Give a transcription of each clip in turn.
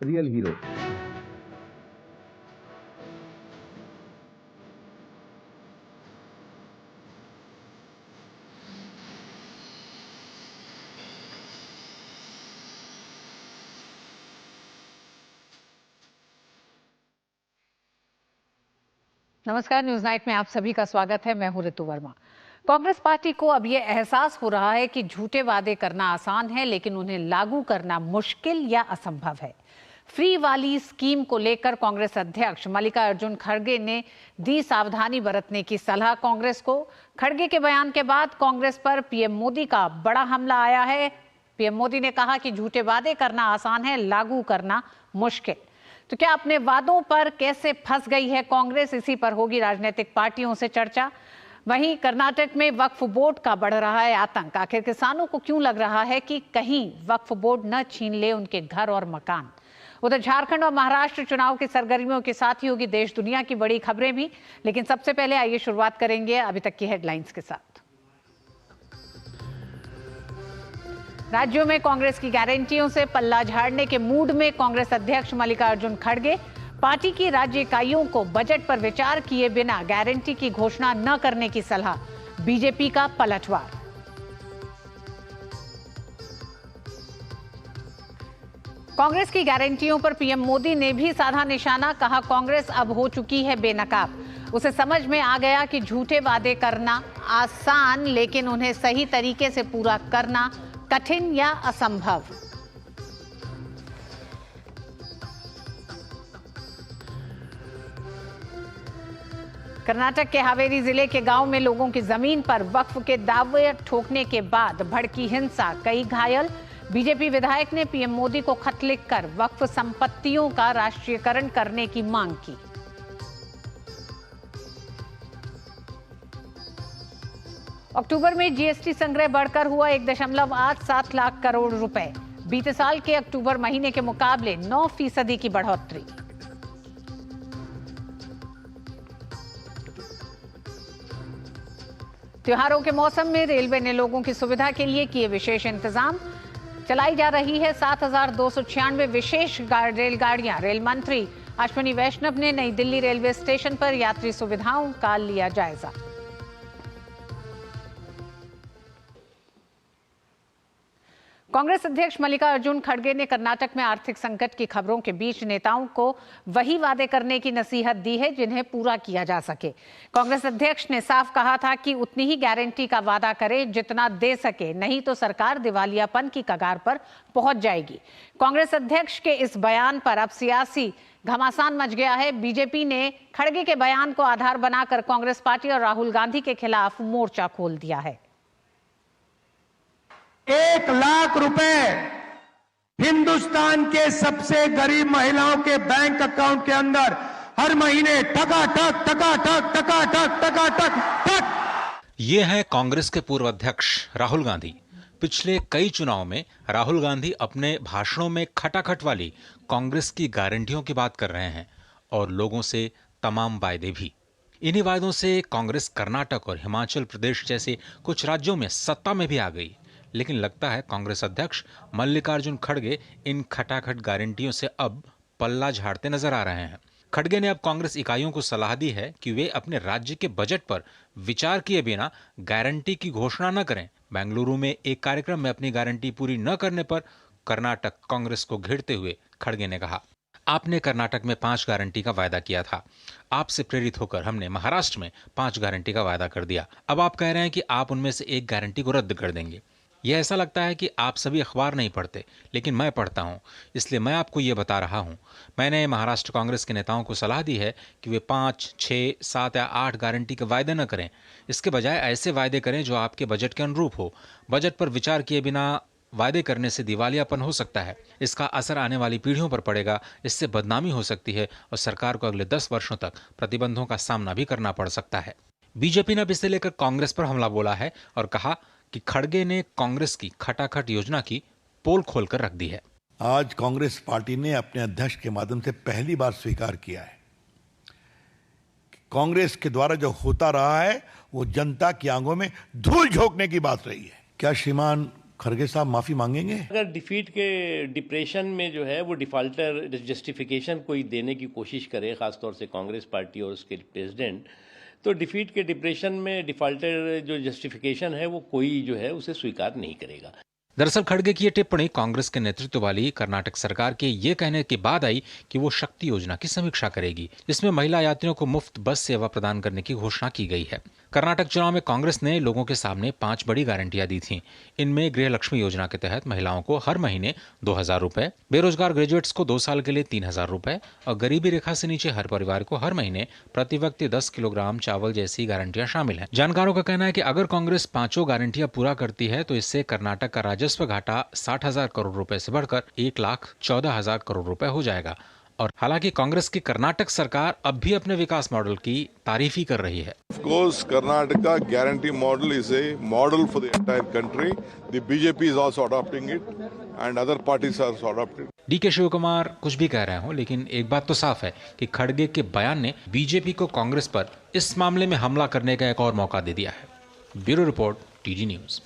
Real hero. नमस्कार, news night में आप सभी का स्वागत है। मैं हूं ऋतु वर्मा। कांग्रेस पार्टी को अब यह एहसास हो रहा है कि झूठे वादे करना आसान है, लेकिन उन्हें लागू करना मुश्किल या असंभव है। फ्री वाली स्कीम को लेकर कांग्रेस अध्यक्ष मल्लिकार्जुन खड़गे ने दी सावधानी बरतने की सलाह कांग्रेस को। खड़गे के बयान के बाद कांग्रेस पर पीएम मोदी का बड़ा हमला आया है। पीएम मोदी ने कहा कि झूठे वादे करना आसान है, लागू करना मुश्किल। तो क्या अपने वादों पर कैसे फंस गई है कांग्रेस, इसी पर होगी राजनीतिक पार्टियों से चर्चा। वहीं कर्नाटक में वक्फ बोर्ड का बढ़ रहा है आतंक। आखिर किसानों को क्यों लग रहा है कि कहीं वक्फ बोर्ड न छीन ले उनके घर और मकान। उधर झारखंड और महाराष्ट्र चुनाव की सरगर्मियों के साथ ही होगी देश दुनिया की बड़ी खबरें भी। लेकिन सबसे पहले आइए शुरुआत करेंगे अभी तक की हेडलाइंस के साथ। राज्यों में कांग्रेस की गारंटियों से पल्ला झाड़ने के मूड में कांग्रेस अध्यक्ष मल्लिकार्जुन खड़गे। पार्टी की राज्य इकाइयों को बजट पर विचार किए बिना गारंटी की घोषणा न करने की सलाह। बीजेपी का पलटवार। कांग्रेस की गारंटियों पर पीएम मोदी ने भी साधा निशाना। कहा, कांग्रेस अब हो चुकी है बेनकाब। उसे समझ में आ गया कि झूठे वादे करना आसान, लेकिन उन्हें सही तरीके से पूरा करना कठिन या असंभव। कर्नाटक के हावेरी जिले के गांव में लोगों की जमीन पर वक्फ के दावे ठोकने के बाद भड़की हिंसा, कई घायल। बीजेपी विधायक ने पीएम मोदी को खत लिखकर वक्फ संपत्तियों का राष्ट्रीयकरण करने की मांग की। अक्टूबर में जीएसटी संग्रह बढ़कर हुआ 1.87 लाख करोड़ रुपए। बीते साल के अक्टूबर महीने के मुकाबले 9% की बढ़ोतरी। त्योहारों के मौसम में रेलवे ने लोगों की सुविधा के लिए किए विशेष इंतजाम। चलाई जा रही है 7,296 विशेष रेलगाड़ियां। रेल मंत्री अश्विनी वैष्णव ने नई दिल्ली रेलवे स्टेशन पर यात्री सुविधाओं का लिया जायजा। कांग्रेस अध्यक्ष मल्लिकार्जुन खड़गे ने कर्नाटक में आर्थिक संकट की खबरों के बीच नेताओं को वही वादे करने की नसीहत दी है जिन्हें पूरा किया जा सके। कांग्रेस अध्यक्ष ने साफ कहा था कि उतनी ही गारंटी का वादा करे जितना दे सके, नहीं तो सरकार दिवालियापन की कगार पर पहुंच जाएगी। कांग्रेस अध्यक्ष के इस बयान पर अब सियासी घमासान मच गया है। बीजेपी ने खड़गे के बयान को आधार बनाकर कांग्रेस पार्टी और राहुल गांधी के खिलाफ मोर्चा खोल दिया है। 1 लाख रुपए हिंदुस्तान के सबसे गरीब महिलाओं के बैंक अकाउंट के अंदर हर महीने टकाटक टकाटक टकाटक टकाटक टक। ये है कांग्रेस के पूर्व अध्यक्ष राहुल गांधी। पिछले कई चुनाव में राहुल गांधी अपने भाषणों में खटाखट वाली कांग्रेस की गारंटियों की बात कर रहे हैं और लोगों से तमाम वायदे भी। इन्हीं वायदों से कांग्रेस कर्नाटक और हिमाचल प्रदेश जैसे कुछ राज्यों में सत्ता में भी आ गई। लेकिन लगता है कांग्रेस अध्यक्ष मल्लिकार्जुन खड़गे इन खटाखट गारंटियों से अब पल्ला झाड़ते नजर आ रहे हैं। खड़गे ने अब कांग्रेस इकाइयों को सलाह दी है कि वे अपने राज्य के बजट पर विचार किए बिना गारंटी की घोषणा न करें। बेंगलुरु में एक कार्यक्रम में अपनी गारंटी पूरी न करने पर कर्नाटक कांग्रेस को घेरते हुए खड़गे ने कहा, आपने कर्नाटक में 5 गारंटी का वायदा किया था। आपसे प्रेरित होकर हमने महाराष्ट्र में 5 गारंटी का वायदा कर दिया। अब आप कह रहे हैं कि आप उनमें से एक गारंटी को रद्द कर देंगे। यह ऐसा लगता है कि आप सभी अखबार नहीं पढ़ते, लेकिन मैं पढ़ता हूं, इसलिए मैं आपको यह बता रहा हूं। मैंने महाराष्ट्र कांग्रेस के नेताओं को सलाह दी है कि वे 5, 6, 7 या 8 गारंटी के वायदे न करें। इसके बजाय ऐसे वायदे करें जो आपके बजट के अनुरूप हो। बजट पर विचार किए बिना वायदे करने से दिवालियापन हो सकता है। इसका असर आने वाली पीढ़ियों पर पड़ेगा। इससे बदनामी हो सकती है और सरकार को अगले 10 वर्षों तक प्रतिबंधों का सामना भी करना पड़ सकता है। बीजेपी ने अब इसे लेकर कांग्रेस पर हमला बोला है और कहा कि खड़गे ने कांग्रेस की खटाखट योजना की पोल खोलकर रख दी है। आज कांग्रेस पार्टी ने अपने अध्यक्ष के माध्यम से पहली बार स्वीकार किया है कि कांग्रेस के द्वारा जो होता रहा है वो जनता की आंखों में धूल झोंकने की बात रही है। क्या श्रीमान खड़गे साहब माफी मांगेंगे? अगर डिफीट के डिप्रेशन में जो है वो डिफॉल्टर जस्टिफिकेशन कोई देने की कोशिश करे, खासतौर से कांग्रेस पार्टी और उसके प्रेसिडेंट, तो डिफीट के डिप्रेशन में डिफॉल्टर जो जस्टिफिकेशन है वो कोई जो है उसे स्वीकार नहीं करेगा। दरअसल खड़गे की ये टिप्पणी कांग्रेस के नेतृत्व वाली कर्नाटक सरकार के ये कहने के बाद आई कि वो शक्ति योजना की समीक्षा करेगी, जिसमें महिला यात्रियों को मुफ्त बस सेवा प्रदान करने की घोषणा की गई है। कर्नाटक चुनाव में कांग्रेस ने लोगों के सामने 5 बड़ी गारंटियां दी थीं। इनमें गृह लक्ष्मी योजना के तहत महिलाओं को हर महीने 2,000 रुपए, बेरोजगार ग्रेजुएट्स को 2 साल के लिए 3,000 रुपए और गरीबी रेखा से नीचे हर परिवार को हर महीने प्रति व्यक्ति 10 किलोग्राम चावल जैसी गारंटियां शामिल हैं। जानकारों का कहना है कि अगर कांग्रेस 5 गारंटियां पूरा करती है तो इससे कर्नाटक का राजस्व घाटा 60,000 करोड़ रुपए से बढ़कर 1,14,000 करोड़ रुपए हो जाएगा। और हालांकि कांग्रेस की कर्नाटक सरकार अब भी अपने विकास मॉडल की तारीफ ही कर रही है। Of course, Karnataka guarantee model is a model for the entire country. The BJP is also adopting it, and other parties are also adopting. DK Shiv Kumar कुछ भी कह रहे हो, लेकिन एक बात तो साफ है कि खड़गे के बयान ने बीजेपी को कांग्रेस पर इस मामले में हमला करने का एक और मौका दे दिया है। Bureau report, TG news.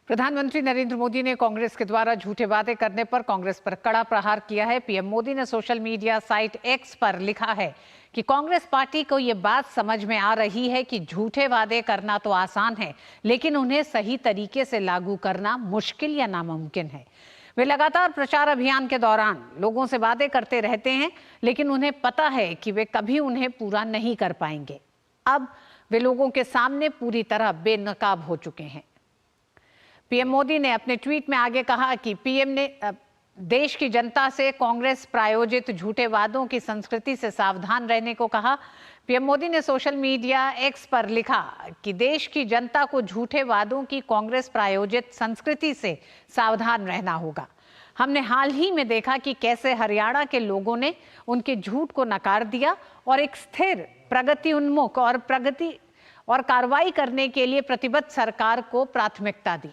प्रधानमंत्री नरेंद्र मोदी ने कांग्रेस के द्वारा झूठे वादे करने पर कांग्रेस पर कड़ा प्रहार किया है। पीएम मोदी ने सोशल मीडिया साइट एक्स पर लिखा है कि कांग्रेस पार्टी को ये बात समझ में आ रही है कि झूठे वादे करना तो आसान है, लेकिन उन्हें सही तरीके से लागू करना मुश्किल या नामुमकिन है। वे लगातार प्रचार अभियान के दौरान लोगों से वादे करते रहते हैं, लेकिन उन्हें पता है कि वे कभी उन्हें पूरा नहीं कर पाएंगे। अब वे लोगों के सामने पूरी तरह बेनकाब हो चुके हैं। पीएम मोदी ने अपने ट्वीट में आगे कहा कि पीएम ने देश की जनता से कांग्रेस प्रायोजित झूठे वादों की संस्कृति से सावधान रहने को कहा। पीएम मोदी ने सोशल मीडिया एक्स पर लिखा कि देश की जनता को झूठे वादों की कांग्रेस प्रायोजित संस्कृति से सावधान रहना होगा। हमने हाल ही में देखा कि कैसे हरियाणा के लोगों ने उनके झूठ को नकार दिया और एक स्थिर, प्रगति उन्मुख और कार्रवाई करने के लिए प्रतिबद्ध सरकार को प्राथमिकता दी।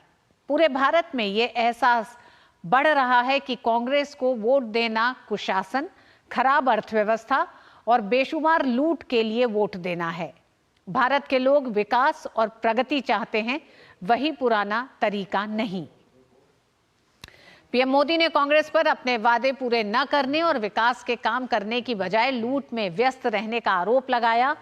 पूरे भारत में ये एहसास बढ़ रहा है कि कांग्रेस को वोट देना कुशासन, खराब अर्थव्यवस्था और बेशुमार लूट के लिए वोट देना है। भारत के लोग विकास और प्रगति चाहते हैं, वही पुराना तरीका नहीं। पीएम मोदी ने कांग्रेस पर अपने वादे पूरे न करने और विकास के काम करने की बजाय लूट में व्यस्त रहने का आरोप लगाया।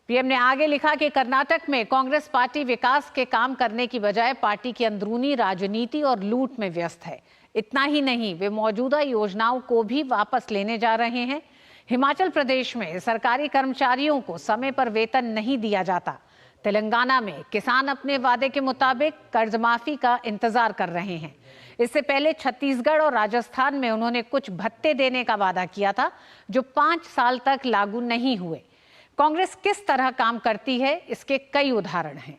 पीएम ने आगे लिखा कि कर्नाटक में कांग्रेस पार्टी विकास के काम करने की बजाय पार्टी की अंदरूनी राजनीति और लूट में व्यस्त है। इतना ही नहीं, वे मौजूदा योजनाओं को भी वापस लेने जा रहे हैं। हिमाचल प्रदेश में सरकारी कर्मचारियों को समय पर वेतन नहीं दिया जाता। तेलंगाना में किसान अपने वादे के मुताबिक कर्ज माफी का इंतजार कर रहे हैं। इससे पहले छत्तीसगढ़ और राजस्थान में उन्होंने कुछ भत्ते देने का वादा किया था, जो 5 साल तक लागू नहीं हुए। कांग्रेस किस तरह काम करती है, इसके कई उदाहरण हैं।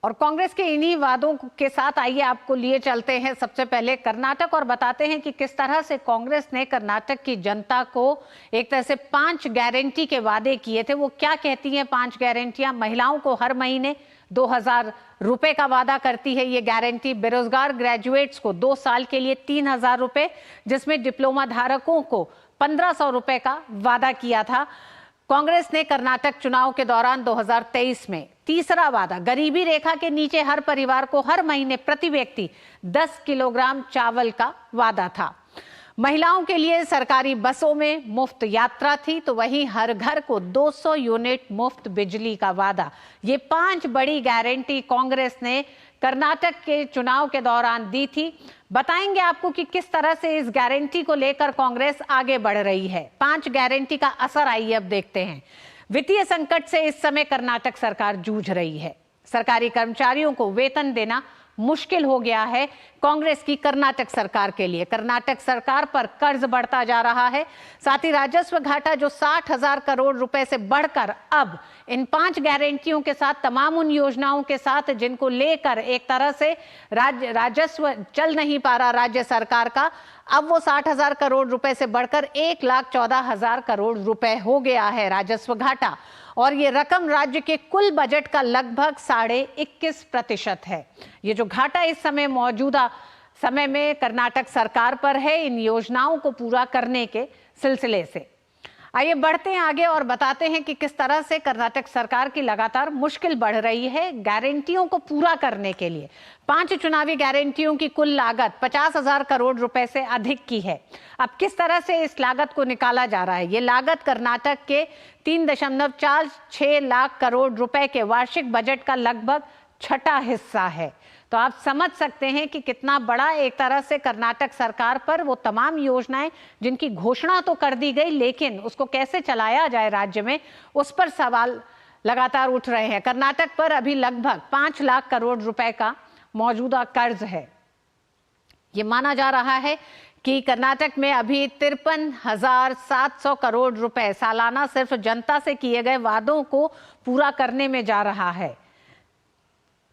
और कांग्रेस के इन्हीं वादों के साथ आइए आपको लिए चलते हैं सबसे पहले कर्नाटक और बताते हैं कि किस तरह से कांग्रेस ने कर्नाटक की जनता को एक तरह से 5 गारंटी के वादे किए थे। वो क्या कहती हैं 5 गारंटियां? महिलाओं को हर महीने 2,000 रुपए का वादा करती है ये गारंटी। बेरोजगार ग्रेजुएट्स को 2 साल के लिए 3,000 रुपए, जिसमें डिप्लोमा धारकों को 1,500 रुपए का वादा किया था। कांग्रेस ने कर्नाटक चुनाव के दौरान 2023 में तीसरा वादा, गरीबी रेखा के नीचे हर परिवार को हर महीने प्रति व्यक्ति 10 किलोग्राम चावल का वादा था। महिलाओं के लिए सरकारी बसों में मुफ्त यात्रा थी, तो वहीं हर घर को 200 यूनिट मुफ्त बिजली का वादा। ये 5 बड़ी गारंटी कांग्रेस ने कर्नाटक के चुनाव के दौरान दी थी। बताएंगे आपको कि किस तरह से इस गारंटी को लेकर कांग्रेस आगे बढ़ रही है। 5 गारंटी का असर आइए अब देखते हैं। वित्तीय संकट से इस समय कर्नाटक सरकार जूझ रही है। सरकारी कर्मचारियों को वेतन देना मुश्किल हो गया है कांग्रेस की कर्नाटक सरकार के लिए। कर्नाटक सरकार पर कर्ज बढ़ता जा रहा है, साथ ही राजस्व घाटा जो 60,000 करोड़ रुपए से बढ़कर अब इन 5 गारंटियों के साथ, तमाम उन योजनाओं के साथ जिनको लेकर एक तरह से राजस्व चल नहीं पा रहा राज्य सरकार का, अब वो 60,000 करोड़ रुपए से बढ़कर 1,14,000 करोड़ रुपए हो गया है राजस्व घाटा। और ये रकम राज्य के कुल बजट का लगभग 21.5% है। ये जो घाटा इस समय मौजूदा समय में कर्नाटक सरकार पर है इन योजनाओं को पूरा करने के सिलसिले से। आइए बढ़ते हैं आगे और बताते हैं कि किस तरह से कर्नाटक सरकार की लगातार मुश्किल बढ़ रही है गारंटियों को पूरा करने के लिए। 5 चुनावी गारंटियों की कुल लागत 50,000 करोड़ रुपए से अधिक की है। अब किस तरह से इस लागत को निकाला जा रहा है? ये लागत कर्नाटक के 3.46 लाख करोड़ रुपए के वार्षिक बजट का लगभग छठा हिस्सा है। तो आप समझ सकते हैं कि कितना बड़ा एक तरह से कर्नाटक सरकार पर वो तमाम योजनाएं जिनकी घोषणा तो कर दी गई, लेकिन उसको कैसे चलाया जाए राज्य में, उस पर सवाल लगातार उठ रहे हैं। कर्नाटक पर अभी लगभग 5 लाख करोड़ रुपए का मौजूदा कर्ज है। ये माना जा रहा है कि कर्नाटक में अभी 53,700 करोड़ रुपए सालाना सिर्फ जनता से किए गए वादों को पूरा करने में जा रहा है।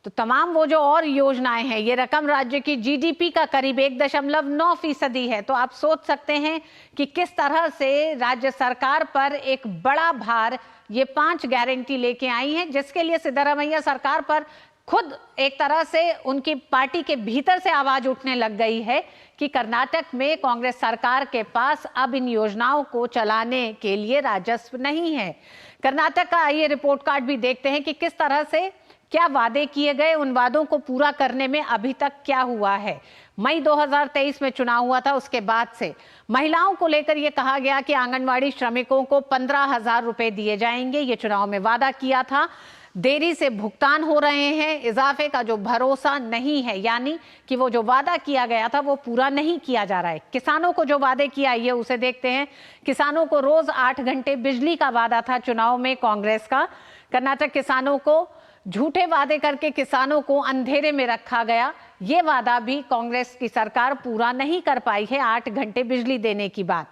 तो तमाम वो जो और योजनाएं हैं, ये रकम राज्य की जीडीपी का करीब 1.9% है। तो आप सोच सकते हैं कि किस तरह से राज्य सरकार पर एक बड़ा भार ये 5 गारंटी लेके आई हैं, जिसके लिए सिद्धरामैया सरकार पर खुद एक तरह से उनकी पार्टी के भीतर से आवाज उठने लग गई है कि कर्नाटक में कांग्रेस सरकार के पास अब इन योजनाओं को चलाने के लिए राजस्व नहीं है। कर्नाटक का ये रिपोर्ट कार्ड भी देखते हैं कि किस तरह से क्या वादे किए गए, उन वादों को पूरा करने में अभी तक क्या हुआ है। मई 2023 में चुनाव हुआ था, उसके बाद से महिलाओं को लेकर यह कहा गया कि आंगनवाड़ी श्रमिकों को 15,000 रुपए दिए जाएंगे। ये चुनाव में वादा किया था। देरी से भुगतान हो रहे हैं, इजाफे का जो भरोसा नहीं है, यानी कि वो जो वादा किया गया था वो पूरा नहीं किया जा रहा है। किसानों को जो वादे किया ये उसे देखते हैं। किसानों को रोज 8 घंटे बिजली का वादा था चुनाव में कांग्रेस का। कर्नाटक किसानों को झूठे वादे करके किसानों को अंधेरे में रखा गया। ये वादा भी कांग्रेस की सरकार पूरा नहीं कर पाई है, 8 घंटे बिजली देने की बात।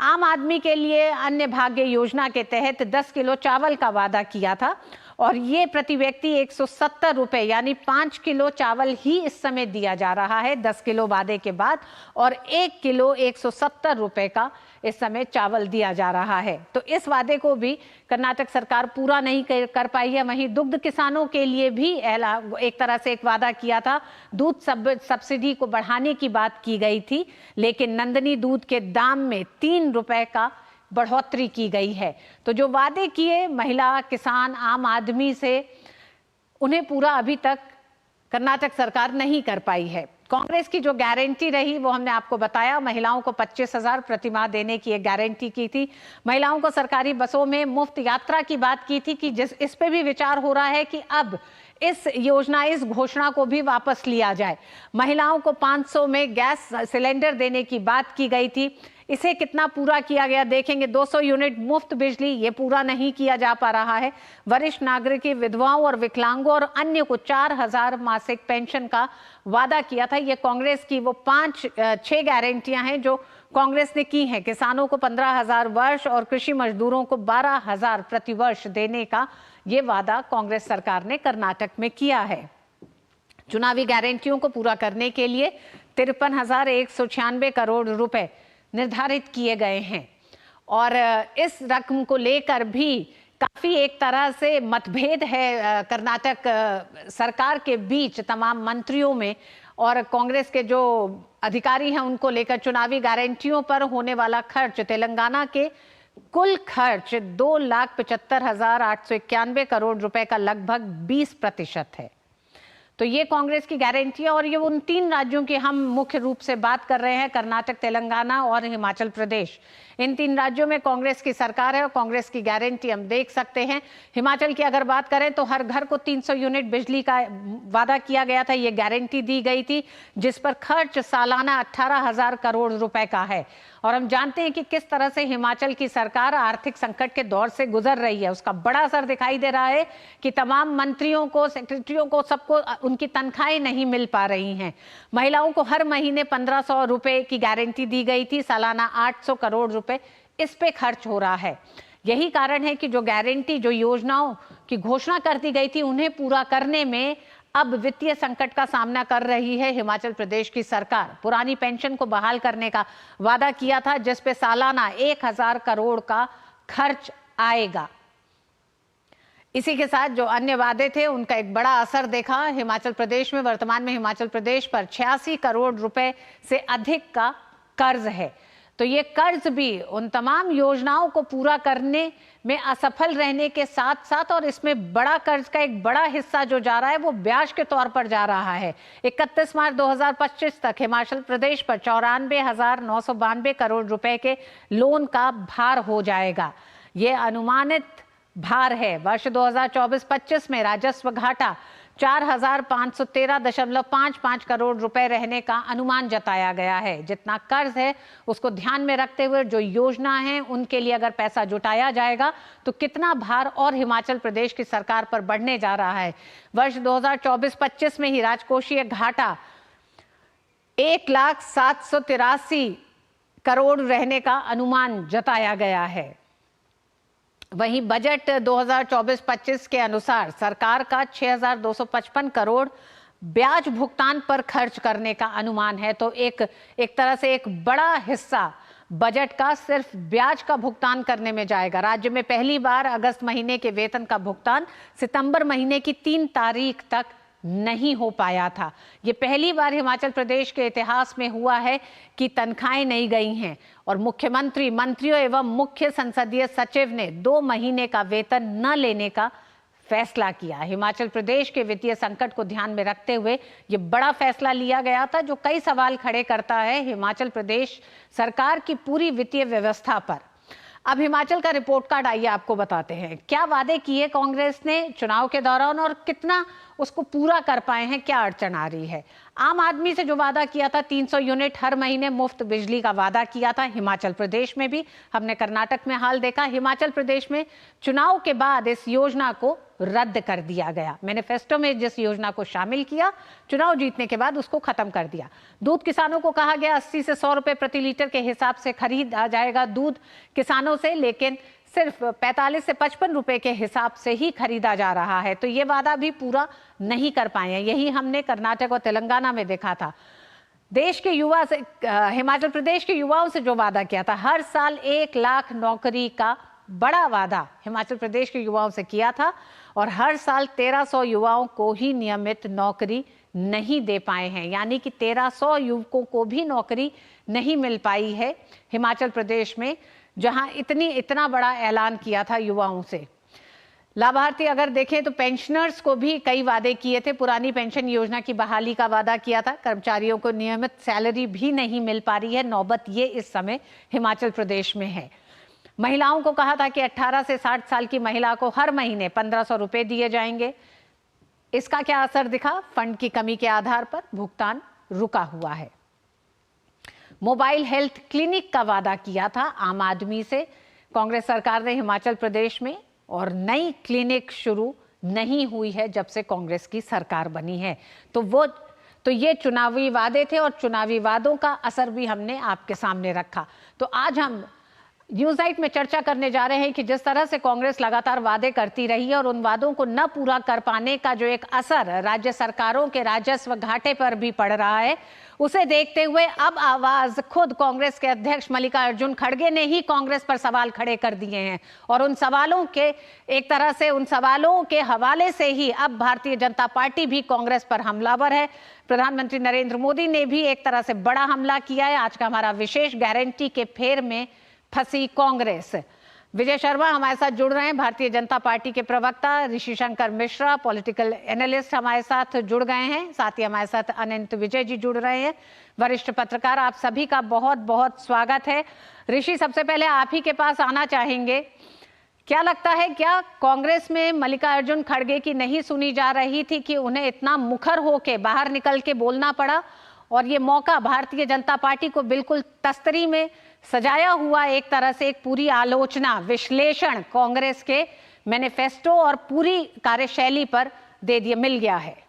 आम आदमी के लिए अन्य भाग्य योजना के तहत 10 किलो चावल का वादा किया था और ये प्रति व्यक्ति 170 रुपए यानी 5 किलो चावल ही इस समय दिया जा रहा है 10 किलो वादे के बाद, और 1 किलो 170 रुपए का इस समय चावल दिया जा रहा है। तो इस वादे को भी कर्नाटक सरकार पूरा नहीं कर पाई है। वहीं दुग्ध किसानों के लिए भी एक तरह से एक वादा किया था, दूध सब्सिडी को बढ़ाने की बात की गई थी, लेकिन नंदनी दूध के दाम में 3 रुपए का बढ़ोतरी की गई है। तो जो वादे किए महिला, किसान, आम आदमी से, उन्हें पूरा अभी तक कर्नाटक सरकार नहीं कर पाई है। कांग्रेस की जो गारंटी रही वो हमने आपको बताया, महिलाओं को 25,000 प्रतिमाह देने की एक गारंटी की थी। महिलाओं को सरकारी बसों में मुफ्त यात्रा की बात की थी कि इस पे भी विचार हो रहा है कि अब इस घोषणा को भी वापस लिया जाए। महिलाओं को 500 में गैस सिलेंडर देने की बात की गई थी, इसे कितना पूरा किया गया देखेंगे। 200 यूनिट मुफ्त बिजली, ये पूरा नहीं किया जा पा रहा है। वरिष्ठ नागरिक, विधवाओं और विकलांगों और अन्य को 4,000 मासिक पेंशन का वादा किया था। ये कांग्रेस की वो 5-6 गारंटियां हैं जो कांग्रेस ने की हैं। किसानों को 15,000 वर्ष और कृषि मजदूरों को 12,000 प्रति वर्ष देने का ये वादा कांग्रेस सरकार ने कर्नाटक में किया है। चुनावी गारंटियों को पूरा करने के लिए 53,196 करोड़ रुपए निर्धारित किए गए हैं और इस रकम को लेकर भी काफी एक तरह से मतभेद है कर्नाटक सरकार के बीच तमाम मंत्रियों में और कांग्रेस के जो अधिकारी हैं उनको लेकर। चुनावी गारंटियों पर होने वाला खर्च, तेलंगाना के कुल खर्च 2,75,891 करोड़ रुपए का लगभग 20% है। तो ये कांग्रेस की गारंटी है और ये उन 3 राज्यों की हम मुख्य रूप से बात कर रहे हैं, कर्नाटक, तेलंगाना और हिमाचल प्रदेश। इन 3 राज्यों में कांग्रेस की सरकार है और कांग्रेस की गारंटी हम देख सकते हैं। हिमाचल की अगर बात करें तो हर घर को 300 यूनिट बिजली का वादा किया गया था, ये गारंटी दी गई थी, जिस पर खर्च सालाना 18,000 करोड़ रुपए का है। और हम जानते हैं कि किस तरह से हिमाचल की सरकार आर्थिक संकट के दौर से गुजर रही है। उसका बड़ा असर दिखाई दे रहा है कि तमाम मंत्रियों को, सेक्रेटरियों को, सबको उनकी तनख्वाहें नहीं मिल पा रही हैं। महिलाओं को हर महीने 1,500 रुपए की गारंटी दी गई थी, सालाना 800 करोड़ रुपए इस पे खर्च हो रहा है। यही कारण है कि जो गारंटी, जो योजनाओं की घोषणा कर दी गई थी, उन्हें पूरा करने में अब वित्तीय संकट का सामना कर रही है हिमाचल प्रदेश की सरकार। पुरानी पेंशन को बहाल करने का वादा किया था, जिस पे सालाना 1,000 करोड़ का खर्च आएगा। इसी के साथ जो अन्य वादे थे उनका एक बड़ा असर देखा हिमाचल प्रदेश में। वर्तमान में हिमाचल प्रदेश पर 86 करोड़ रुपए से अधिक का कर्ज है। तो ये कर्ज भी उन तमाम योजनाओं को पूरा करने में असफल रहने के साथ साथ, और इसमें बड़ा कर्ज का एक बड़ा हिस्सा जो जा रहा है वो ब्याज के तौर पर जा रहा है। 31 मार्च 2025 तक हिमाचल प्रदेश पर 94,992 करोड़ रुपए के लोन का भार हो जाएगा। ये अनुमानित भार है। वर्ष 2024-25 में राजस्व घाटा 4,513.55 करोड़ रुपए रहने का अनुमान जताया गया है। जितना कर्ज है उसको ध्यान में रखते हुए जो योजना है उनके लिए अगर पैसा जुटाया जाएगा तो कितना भार और हिमाचल प्रदेश की सरकार पर बढ़ने जा रहा है। वर्ष 2024-25 में ही राजकोषीय घाटा 1,07,83 करोड़ रहने का अनुमान जताया गया है। वहीं बजट 2024-25 के अनुसार सरकार का 6,255 करोड़ ब्याज भुगतान पर खर्च करने का अनुमान है। तो एक तरह से एक बड़ा हिस्सा बजट का सिर्फ ब्याज का भुगतान करने में जाएगा। राज्य में पहली बार अगस्त महीने के वेतन का भुगतान सितंबर महीने की 3 तारीख तक नहीं हो पाया था। ये पहली बार हिमाचल प्रदेश के इतिहास में हुआ है कि तनख्वाहें नहीं गई हैं और मुख्यमंत्री, मंत्रियों एवं मुख्य संसदीय सचिव ने 2 महीने का वेतन न लेने का फैसला किया। हिमाचल प्रदेश के वित्तीय संकट को ध्यान में रखते हुए ये बड़ा फैसला लिया गया था जो कई सवाल खड़े करता है हिमाचल प्रदेश सरकार की पूरी वित्तीय व्यवस्था पर। अब हिमाचल का रिपोर्ट कार्ड आइए आपको बताते हैं। क्या वादे किए कांग्रेस ने चुनाव के दौरान और कितना उसको पूरा कर पाए हैं, क्या अड़चन आ रही है। आम आदमी से जो वादा किया था 300 यूनिट हर महीने मुफ्त बिजली का वादा किया था हिमाचल प्रदेश में भी। हमने कर्नाटक में हाल देखा, हिमाचल प्रदेश में चुनाव के बाद इस योजना को रद्द कर दिया गया। मैनिफेस्टो में जिस योजना को शामिल किया, चुनाव जीतने के बाद उसको खत्म कर दिया। दूध किसानों को कहा गया 80 से 100 रुपए प्रति लीटर के हिसाब से खरीदा जाएगा दूध किसानों से, लेकिन सिर्फ 45 से 55 रुपए के हिसाब से ही खरीदा जा रहा है। तो ये वादा भी पूरा नहीं कर पाए हैं। यही हमने कर्नाटक और तेलंगाना में देखा था। देश के युवा से, हिमाचल प्रदेश के युवाओं से जो वादा किया था, हर साल 1 लाख नौकरी का बड़ा वादा हिमाचल प्रदेश के युवाओं से किया था और हर साल 1300 युवाओं को ही नियमित नौकरी नहीं दे पाए हैं। यानी कि 1300 युवकों को भी नौकरी नहीं मिल पाई है हिमाचल प्रदेश में, जहां इतना बड़ा ऐलान किया था युवाओं से। लाभार्थी अगर देखें तो पेंशनर्स को भी कई वादे किए थे। पुरानी पेंशन योजना की बहाली का वादा किया था। कर्मचारियों को नियमित सैलरी भी नहीं मिल पा रही है। नौबत ये इस समय हिमाचल प्रदेश में है। महिलाओं को कहा था कि 18 से 60 साल की महिला को हर महीने 1500 रुपए दिए जाएंगे। इसका क्या असर दिखा? फंड की कमी के आधार पर भुगतान रुका हुआ है। मोबाइल हेल्थ क्लिनिक का वादा किया था आम आदमी से कांग्रेस सरकार ने हिमाचल प्रदेश में, और नई क्लिनिक शुरू नहीं हुई है जब से कांग्रेस की सरकार बनी है। तो ये चुनावी वादे थे और चुनावी वादों का असर भी हमने आपके सामने रखा। तो आज हम न्यूज़8 में चर्चा करने जा रहे हैं कि जिस तरह से कांग्रेस लगातार वादे करती रही है और उन वादों को न पूरा कर पाने का जो एक असर राज्य सरकारों के राजस्व घाटे पर भी पड़ रहा है, उसे देखते हुए अब आवाज खुद कांग्रेस के अध्यक्ष मल्लिकार्जुन खड़गे ने ही कांग्रेस पर सवाल खड़े कर दिए हैं। और उन सवालों के एक तरह से उन सवालों के हवाले से ही अब भारतीय जनता पार्टी भी कांग्रेस पर हमलावर है। प्रधानमंत्री नरेंद्र मोदी ने भी एक तरह से बड़ा हमला किया है। आज का हमारा विशेष गारंटी के फेर में फंसी कांग्रेस। विजय शर्मा हमारे साथ जुड़ रहे हैं, भारतीय जनता पार्टी के प्रवक्ता। ऋषि शंकर मिश्रा पॉलिटिकल एनालिस्ट हमारे साथ जुड़ गए हैं। साथ ही हमारे साथ अनंत विजय जी जुड़ रहे हैं, वरिष्ठ पत्रकार। आप सभी का बहुत बहुत स्वागत है। ऋषि, सबसे पहले आप ही के पास आना चाहेंगे। क्या लगता है, क्या कांग्रेस में मल्लिकार्जुन खड़गे की नहीं सुनी जा रही थी कि उन्हें इतना मुखर होके बाहर निकल के बोलना पड़ा, और ये मौका भारतीय जनता पार्टी को बिल्कुल तस्तरी में सजाया हुआ एक तरह से एक पूरी आलोचना, विश्लेषण कांग्रेस के मैनिफेस्टो और पूरी कार्यशैली पर मिल गया है?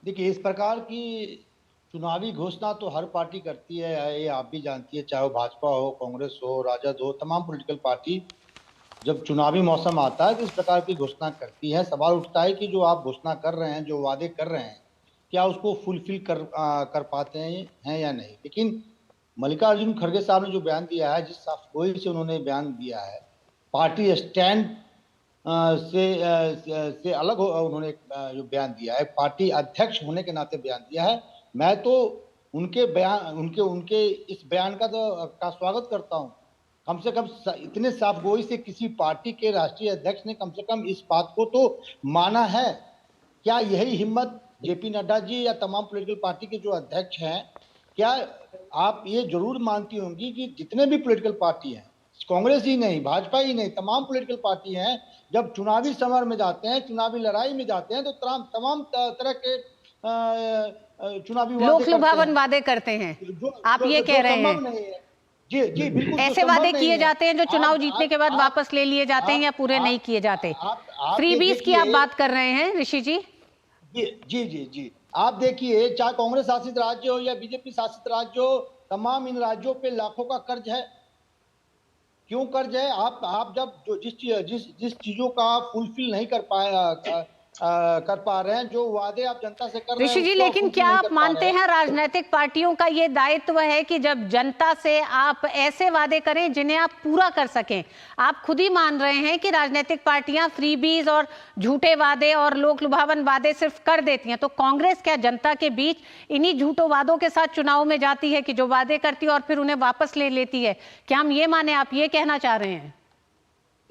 देखिए, इस प्रकार की चुनावी घोषणा तो हर पार्टी करती है, ये आप भी जानती है, चाहे वो भाजपा हो, कांग्रेस हो, राजद हो, तमाम पॉलिटिकल पार्टी जब चुनावी मौसम आता है तो इस प्रकार की घोषणा करती है। सवाल उठता है कि जो आप घोषणा कर रहे हैं, जो वादे कर रहे हैं, क्या उसको फुलफिल कर पाते हैं या नहीं। लेकिन मल्लिकार्जुन खड़गे साहब ने जो बयान दिया है, जिस साफ गोई से उन्होंने बयान दिया है, पार्टी स्टैंड से अलग उन्होंने जो बयान दिया है, पार्टी अध्यक्ष होने के नाते बयान दिया है। मैं तो उनके बयान उनके इस बयान का स्वागत करता हूं। कम से कम इतने साफगोई से किसी पार्टी के राष्ट्रीय अध्यक्ष ने कम से कम इस बात को तो माना है। क्या यही हिम्मत जेपी नड्डा जी या तमाम पॉलिटिकल पार्टी के जो अध्यक्ष हैं, क्या आप ये जरूर मानती होंगी कि जितने भी पॉलिटिकल पार्टी हैं, कांग्रेस ही नहीं, भाजपा ही नहीं, तमाम पॉलिटिकल पार्टी हैं, जब चुनावी समर में जाते हैं, चुनावी लड़ाई में जाते हैं, तो तमाम तरह के चुनावी लोक लुभावन वादे करते हैं। आप ये कह रहे हैं? जी जी बिल्कुल। ऐसे वादे किए जाते हैं जो चुनाव जीतने के बाद वापस ले लिए जाते हैं या पूरे नहीं किए जाते? फ्रीबीज की आप बात कर रहे हैं ऋषि जी? जी जी जी। आप देखिए, चाहे कांग्रेस शासित राज्य हो या बीजेपी शासित राज्य हो, तमाम इन राज्यों पे लाखों का कर्ज है। क्यों कर्ज है? आप जब जिस चीजों का आप फुलफिल नहीं कर पा रहे हैं, जो वादे आप जनता से कर रहे हैं। ऋषि जी, लेकिन क्या आप मानते हैं राजनीतिक पार्टियों का ये दायित्व है कि जब जनता से आप ऐसे वादे करें जिन्हें आप पूरा कर सकें? आप खुद ही मान रहे हैं कि राजनीतिक पार्टियां फ्रीबीज और झूठे वादे और लोक लुभावन वादे सिर्फ कर देती हैं, तो कांग्रेस क्या जनता के बीच इन्हीं झूठों वादों के साथ चुनाव में जाती है कि जो वादे करती है और फिर उन्हें वापस ले लेती है? क्या हम ये माने, आप ये कहना चाह रहे हैं?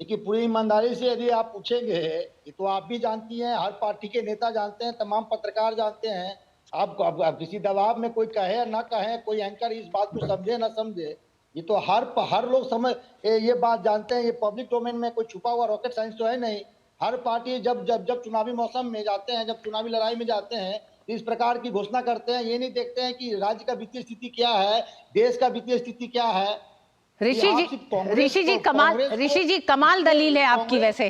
देखिए, पूरी ईमानदारी से यदि आप पूछेंगे, ये तो आप भी जानती हैं, हर पार्टी के नेता जानते हैं, तमाम पत्रकार जानते हैं। आप किसी दबाव में कोई कहे या ना कहे, कोई एंकर इस बात को समझे ना समझे, ये तो हर लोग समझ ये बात जानते हैं। ये पब्लिक डोमेन में कोई छुपा हुआ रॉकेट साइंस तो है नहीं। हर पार्टी जब चुनावी मौसम में जाते हैं, जब चुनावी लड़ाई में जाते हैं, इस प्रकार की घोषणा करते हैं। ये नहीं देखते हैं कि राज्य का वित्तीय स्थिति क्या है, देश का वित्तीय स्थिति क्या है। ऋषि जी कमाल दलील है आपकी। वैसे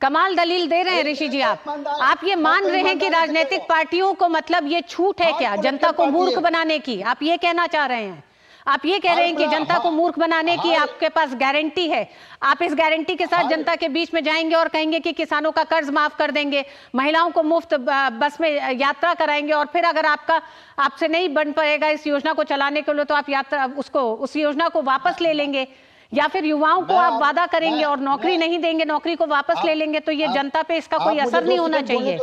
कमाल दलील दे रहे हैं ऋषि जी। आप ये मान रहे हैं कि राजनीतिक पार्टियों को मतलब ये छूट है क्या जनता को मूर्ख बनाने की? आप ये कहना चाह रहे हैं? आप ये कह रहे हैं कि जनता को मूर्ख बनाने की आपके पास गारंटी है? आप इस गारंटी के साथ जनता के बीच में जाएंगे और कहेंगे कि किसानों का कर्ज माफ कर देंगे, महिलाओं को मुफ्त बस में यात्रा कराएंगे, और फिर अगर आपसे नहीं बन पाएगा इस योजना को चलाने के लिए तो आप उस योजना को वापस ले लेंगे, या फिर युवाओं को आप वादा करेंगे और नौकरी नहीं देंगे, नौकरी को वापस ले लेंगे, तो ये जनता पे इसका कोई असर नहीं होना चाहिए?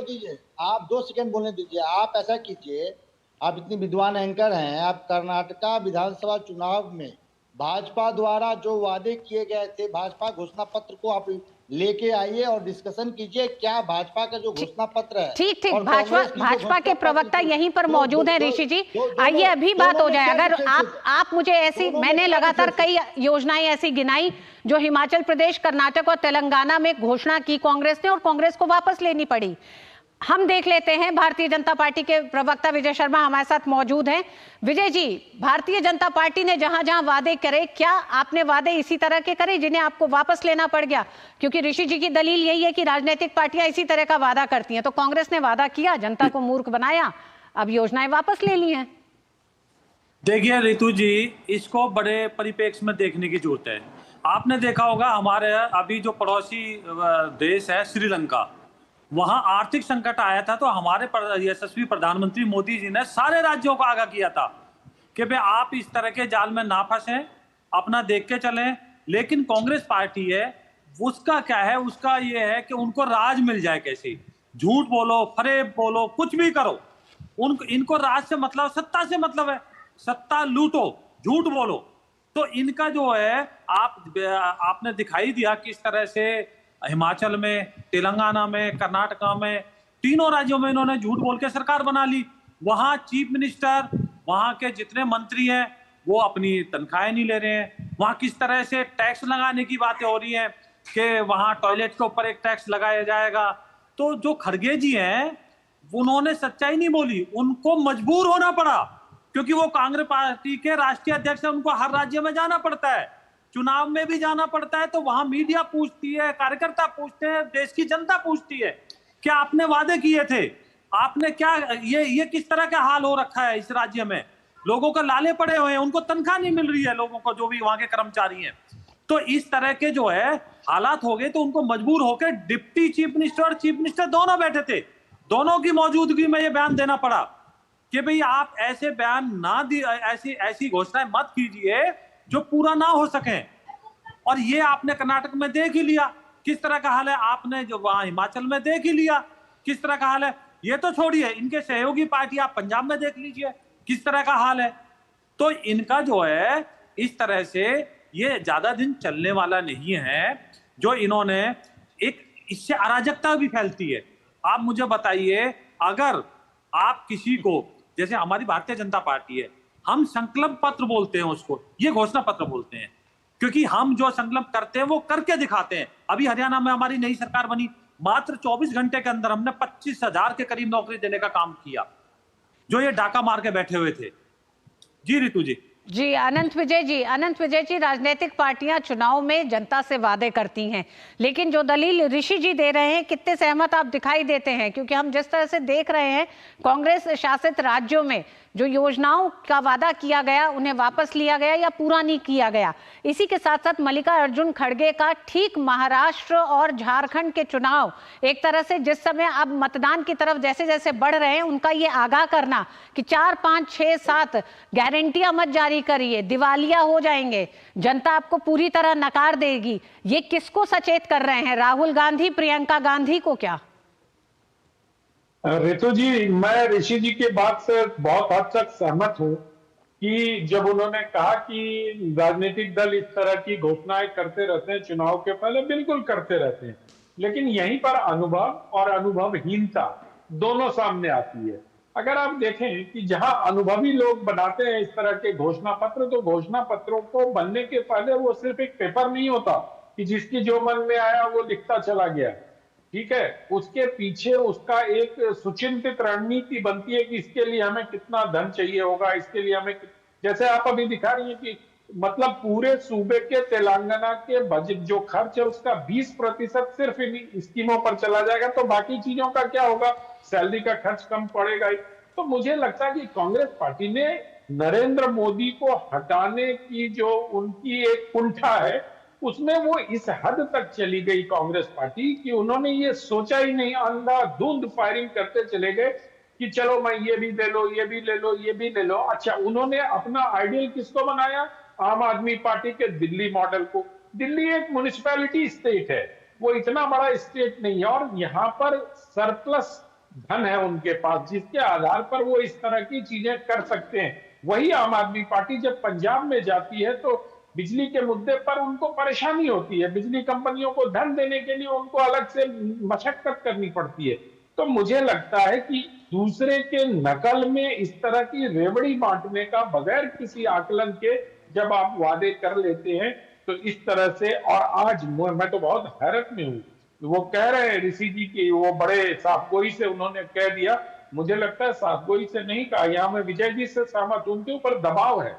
आप 2 सेकंड बोलने दीजिए। आप ऐसा कीजिए, आप इतनी विद्वान एंकर हैं, आप कर्नाटका विधानसभा चुनाव में भाजपा द्वारा जो वादे किए गए थे, भाजपा घोषणा पत्र को आप लेके आइए और डिस्कशन कीजिए। क्या भाजपा का जो घोषणा पत्र है, ठीक भाजपा के प्रवक्ता यहीं पर मौजूद हैं ऋषि जी, आइए अभी बात हो जाए। अगर आप मुझे ऐसी, मैंने लगातार कई योजनाएं ऐसी गिनाई जो हिमाचल प्रदेश, कर्नाटक और तेलंगाना में घोषणा की कांग्रेस ने और कांग्रेस को वापस लेनी पड़ी। हम देख लेते हैं, भारतीय जनता पार्टी के प्रवक्ता विजय शर्मा हमारे साथ मौजूद हैं। विजय जी, भारतीय जनता पार्टी ने जहां जहां वादे करे, क्या आपने वादे इसी तरह के करे जिन्हें आपको वापस लेना पड़ गया? क्योंकि ऋषि जी की दलील यही है कि राजनीतिक पार्टियां इसी तरह का वादा करती हैं। तो कांग्रेस ने वादा किया, जनता को मूर्ख बनाया, अब योजनाएं वापस ले ली हैं। देखिए रितु जी, इसको बड़े परिप्रेक्ष्य में देखने की जरूरत है। आपने देखा होगा हमारे अभी जो पड़ोसी देश है श्रीलंका, वहां आर्थिक संकट आया था तो हमारे यशस्वी प्रधानमंत्री मोदी जी ने सारे राज्यों को आगाह किया था कि भाई आप इस तरह के जाल में ना फंसें, अपना देख के चलें। लेकिन कांग्रेस पार्टी है, उसका क्या है, उसका ये है कि उनको राज मिल जाए कैसे, झूठ बोलो, फरेब बोलो, कुछ भी करो, इनको राज से मतलब, सत्ता से मतलब है, सत्ता लूटो, झूठ बोलो। तो इनका जो है आपने दिखाई दिया किस तरह से हिमाचल में, तेलंगाना में, कर्नाटका में, तीनों राज्यों में इन्होंने झूठ बोल के सरकार बना ली। वहां चीफ मिनिस्टर, वहां के जितने मंत्री हैं वो अपनी तनख्वाहें नहीं ले रहे हैं। वहां किस तरह से टैक्स लगाने की बातें हो रही हैं कि वहां टॉयलेट के ऊपर एक टैक्स लगाया जाएगा। तो जो खड़गे जी हैं उन्होंने सच्चाई नहीं बोली, उनको मजबूर होना पड़ा, क्योंकि वो कांग्रेस पार्टी के राष्ट्रीय अध्यक्ष है, उनको हर राज्य में जाना पड़ता है, चुनाव में भी जाना पड़ता है। तो वहां मीडिया पूछती है, कार्यकर्ता पूछते हैं, देश की जनता पूछती है क्या आपने वादे किए थे, आपने क्या, ये किस तरह का हाल हो रखा है इस राज्य में। लोगों को लाले पड़े हुए हैं, उनको तनख्वाह नहीं मिल रही है, लोगों को जो भी वहां के कर्मचारी हैं। तो इस तरह के जो है हालात हो गए, तो उनको मजबूर होकर डिप्टी चीफ मिनिस्टर और चीफ मिनिस्टर दोनों बैठे थे, दोनों की मौजूदगी में ये बयान देना पड़ा कि भाई आप ऐसे बयान ना दी, ऐसी घोषणाएं मत कीजिए जो पूरा ना हो सके। और ये आपने कर्नाटक में देख ही लिया, किस तरह का हाल है आपने जो वहां हिमाचल में देख ही लिया किस तरह का हाल है। ये तो छोड़िए, इनके सहयोगी पार्टी आप पंजाब में देख लीजिए किस तरह का हाल है। तो इनका जो है इस तरह से ये ज्यादा दिन चलने वाला नहीं है। जो इन्होंने एक इससे अराजकता भी फैलती है। आप मुझे बताइए, अगर आप किसी को, जैसे हमारी भारतीय जनता पार्टी है, हम संकल्प पत्र बोलते हैं उसको, ये घोषणा पत्र बोलते हैं, क्योंकि हम जो संकल्प करते हैं वो करके दिखाते हैं। अभी हरियाणा में हमारी नई सरकार बनी, मात्र 24 घंटे के अंदर हमने 25,000 के करीब नौकरी देने का काम किया, जो ये डाका मार के बैठे हुए थे। जी रितु जी। जी अनंत विजय जी, राजनीतिक पार्टियां चुनाव में जनता से वादे करती हैं, लेकिन जो दलील ऋषि जी दे रहे हैं, कितने सहमत आप दिखाई देते हैं? क्योंकि हम जिस तरह से देख रहे हैं, कांग्रेस शासित राज्यों में जो योजनाओं का वादा किया गया उन्हें वापस लिया गया या पूरा नहीं किया गया। इसी के साथ साथ मल्लिकार्जुन खड़गे का ठीक महाराष्ट्र और झारखंड के चुनाव, एक तरह से जिस समय अब मतदान की तरफ जैसे जैसे बढ़ रहे हैं, उनका ये आगाह करना कि 4, 5, 6, 7 गारंटियां मत जारी करिए, दिवालिया हो जाएंगे, जनता आपको पूरी तरह नकार देगी, ये किसको सचेत कर रहे हैं? राहुल गांधी, प्रियंका गांधी को क्या? रितु जी, मैं ऋषि जी के बात से बहुत हद तक सहमत हूं कि जब उन्होंने कहा कि राजनीतिक दल इस तरह की घोषणाएं करते रहते हैं चुनाव के पहले, बिल्कुल करते रहते हैं, लेकिन यहीं पर अनुभव और अनुभवहीनता दोनों सामने आती है। अगर आप देखें कि जहां अनुभवी लोग बनाते हैं इस तरह के घोषणा पत्र, तो घोषणा पत्रों को बनने के पहले वो सिर्फ एक पेपर नहीं होता कि जिसकी जो मन में आया वो लिखता चला गया, ठीक है। उसके पीछे उसका एक सुचिंतित रणनीति बनती है कि इसके लिए हमें कितना धन चाहिए होगा, इसके लिए हमें, जैसे आप अभी दिखा रही हैं कि मतलब पूरे सूबे के तेलंगाना के बजट जो खर्च है उसका 20% सिर्फ इन स्कीमों पर चला जाएगा, तो बाकी चीजों का क्या होगा? सैलरी का खर्च कम पड़ेगा ही। तो मुझे लगता है कि कांग्रेस पार्टी ने नरेंद्र मोदी को हटाने की जो उनकी एक कुंठा है, उसमें वो इस हद तक चली गई कांग्रेस पार्टी कि उन्होंने ये सोचा ही नहीं, अंधाधुंध फायरिंग करते चले गए कि चलो मैं ये भी ले लो, ये भी ले लो, ये भी ले लो। अच्छा, उन्होंने अपना आइडियल किसको बनाया? आम आदमी पार्टी के दिल्ली मॉडल को। दिल्ली एक म्युनिसिपैलिटी स्टेट है, वो इतना बड़ा स्टेट नहीं है, और यहाँ पर सरप्लस धन है उनके पास, जिसके आधार पर वो इस तरह की चीजें कर सकते हैं। वही आम आदमी पार्टी जब पंजाब में जाती है तो बिजली के मुद्दे पर उनको परेशानी होती है, बिजली कंपनियों को धन देने के लिए उनको अलग से मशक्कत करनी पड़ती है। तो मुझे लगता है कि दूसरे के नकल में इस तरह की रेवड़ी बांटने का, बगैर किसी आकलन के जब आप वादे कर लेते हैं तो इस तरह से, और आज मैं तो बहुत हैरत में हूं, वो कह रहे हैं ऋषि जी की, वो बड़े साफगोई से उन्होंने कह दिया, मुझे लगता है साफगोई से नहीं कहा, यहाँ मैं विजय जी से सहमत, उनके ऊपर दबाव है।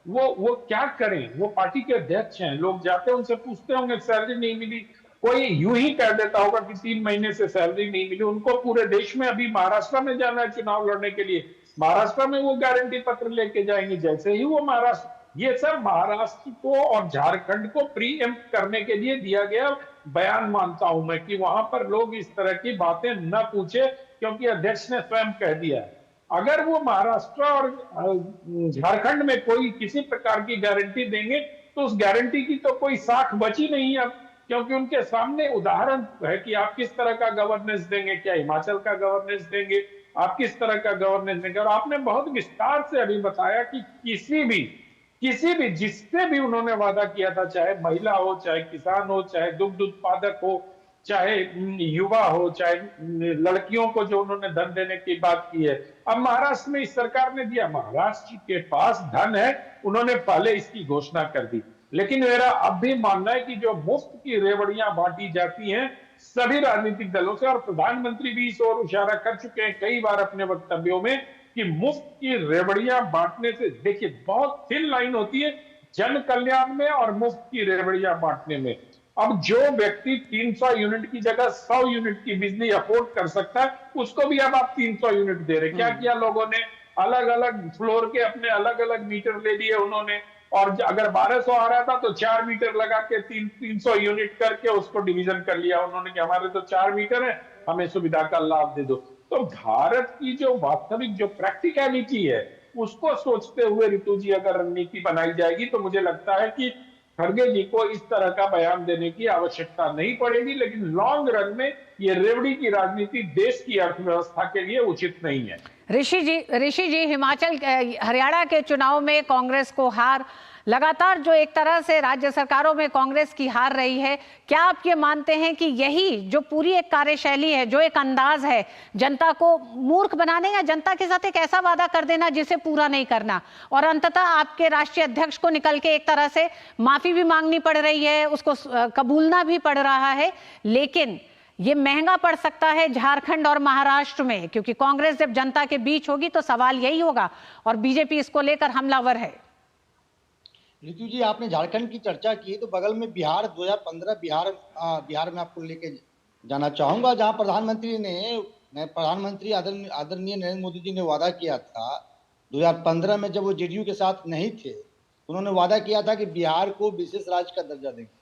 वो क्या करें? वो पार्टी के अध्यक्ष हैं, लोग जाते हैं उनसे पूछते होंगे सैलरी नहीं मिली, कोई यूं ही कह देता होगा कि 3 महीने से सैलरी नहीं मिली। उनको पूरे देश में, अभी महाराष्ट्र में जाना है चुनाव लड़ने के लिए, महाराष्ट्र में वो गारंटी पत्र लेके जाएंगे। जैसे ही वो महाराष्ट्र, ये सब महाराष्ट्र को और झारखंड को प्रीएम्प्ट करने के लिए दिया गया बयान मानता हूं मैं, कि वहां पर लोग इस तरह की बातें न पूछे, क्योंकि अध्यक्ष ने स्वयं कह दिया है। अगर वो महाराष्ट्र और झारखंड में कोई किसी प्रकार की गारंटी देंगे तो उस गारंटी की तो कोई साख बची नहीं अब, क्योंकि उनके सामने उदाहरण है कि आप किस तरह का गवर्नेंस देंगे, क्या हिमाचल का गवर्नेंस देंगे, आप किस तरह का गवर्नेंस देंगे। और आपने बहुत विस्तार से अभी बताया कि किसी भी जिससे भी उन्होंने वादा किया था, चाहे महिला हो, चाहे किसान हो, चाहे दुग्ध उत्पादक हो, चाहे युवा हो, चाहे लड़कियों को जो उन्होंने धन देने की बात की है, अब महाराष्ट्र में इस सरकार ने दिया, महाराष्ट्र के पास धन है, उन्होंने पहले इसकी घोषणा कर दी। लेकिन मेरा अब भी मानना है कि जो मुफ्त की रेवड़ियां बांटी जाती हैं सभी राजनीतिक दलों से, और प्रधानमंत्री भी इस ओर इशारा कर चुके हैं कई बार अपने वक्तव्यों में कि मुफ्त की रेवड़ियां बांटने से, देखिए बहुत थिन लाइन होती है जन कल्याण में और मुफ्त की रेवड़ियां बांटने में। अब जो व्यक्ति 300 यूनिट की जगह 100 यूनिट की बिजली अफोर्ड कर सकता है, उसको भी अब आप 300 यूनिट दे रहे। क्या किया लोगों ने? अलग अलग फ्लोर के अपने अलग अलग मीटर ले लिए उन्होंने, और अगर 1200 आ रहा था तो 4 मीटर लगा के 300 यूनिट करके उसको डिवीजन कर लिया उन्होंने कि हमारे तो 4 मीटर है, हमें सुविधा का लाभ दे दो। तो भारत की जो वास्तविक जो प्रैक्टिकलिटी है उसको सोचते हुए ऋतु जी अगर रणनीति बनाई जाएगी तो मुझे लगता है कि खड़गे जी को इस तरह का बयान देने की आवश्यकता नहीं पड़ेगी, लेकिन लॉन्ग रन में ये रेवड़ी की राजनीति देश की अर्थव्यवस्था के लिए उचित नहीं है। ऋषि जी, हिमाचल हरियाणा के चुनाव में कांग्रेस को हार, लगातार जो एक तरह से राज्य सरकारों में कांग्रेस की हार रही है, क्या आप ये मानते हैं कि यही जो पूरी एक कार्यशैली है, जो एक अंदाज है, जनता को मूर्ख बनाने या जनता के साथ एक ऐसा वादा कर देना जिसे पूरा नहीं करना, और अंततः आपके राष्ट्रीय अध्यक्ष को निकल के एक तरह से माफी भी मांगनी पड़ रही है, उसको कबूलना भी पड़ रहा है, लेकिन ये महंगा पड़ सकता है झारखंड और महाराष्ट्र में, क्योंकि कांग्रेस जब जनता के बीच होगी तो सवाल यही होगा और बीजेपी इसको लेकर हमलावर है। ऋतु जी, आपने झारखंड की चर्चा की तो बगल में बिहार 2015 बिहार में आपको लेके जाना चाहूंगा, जहां प्रधानमंत्री आदरणीय नरेंद्र मोदी जी ने वादा किया था 2015 में, जब वो जेडीयू के साथ नहीं थे, उन्होंने वादा किया था कि बिहार को विशेष राज्य का दर्जा देंगे।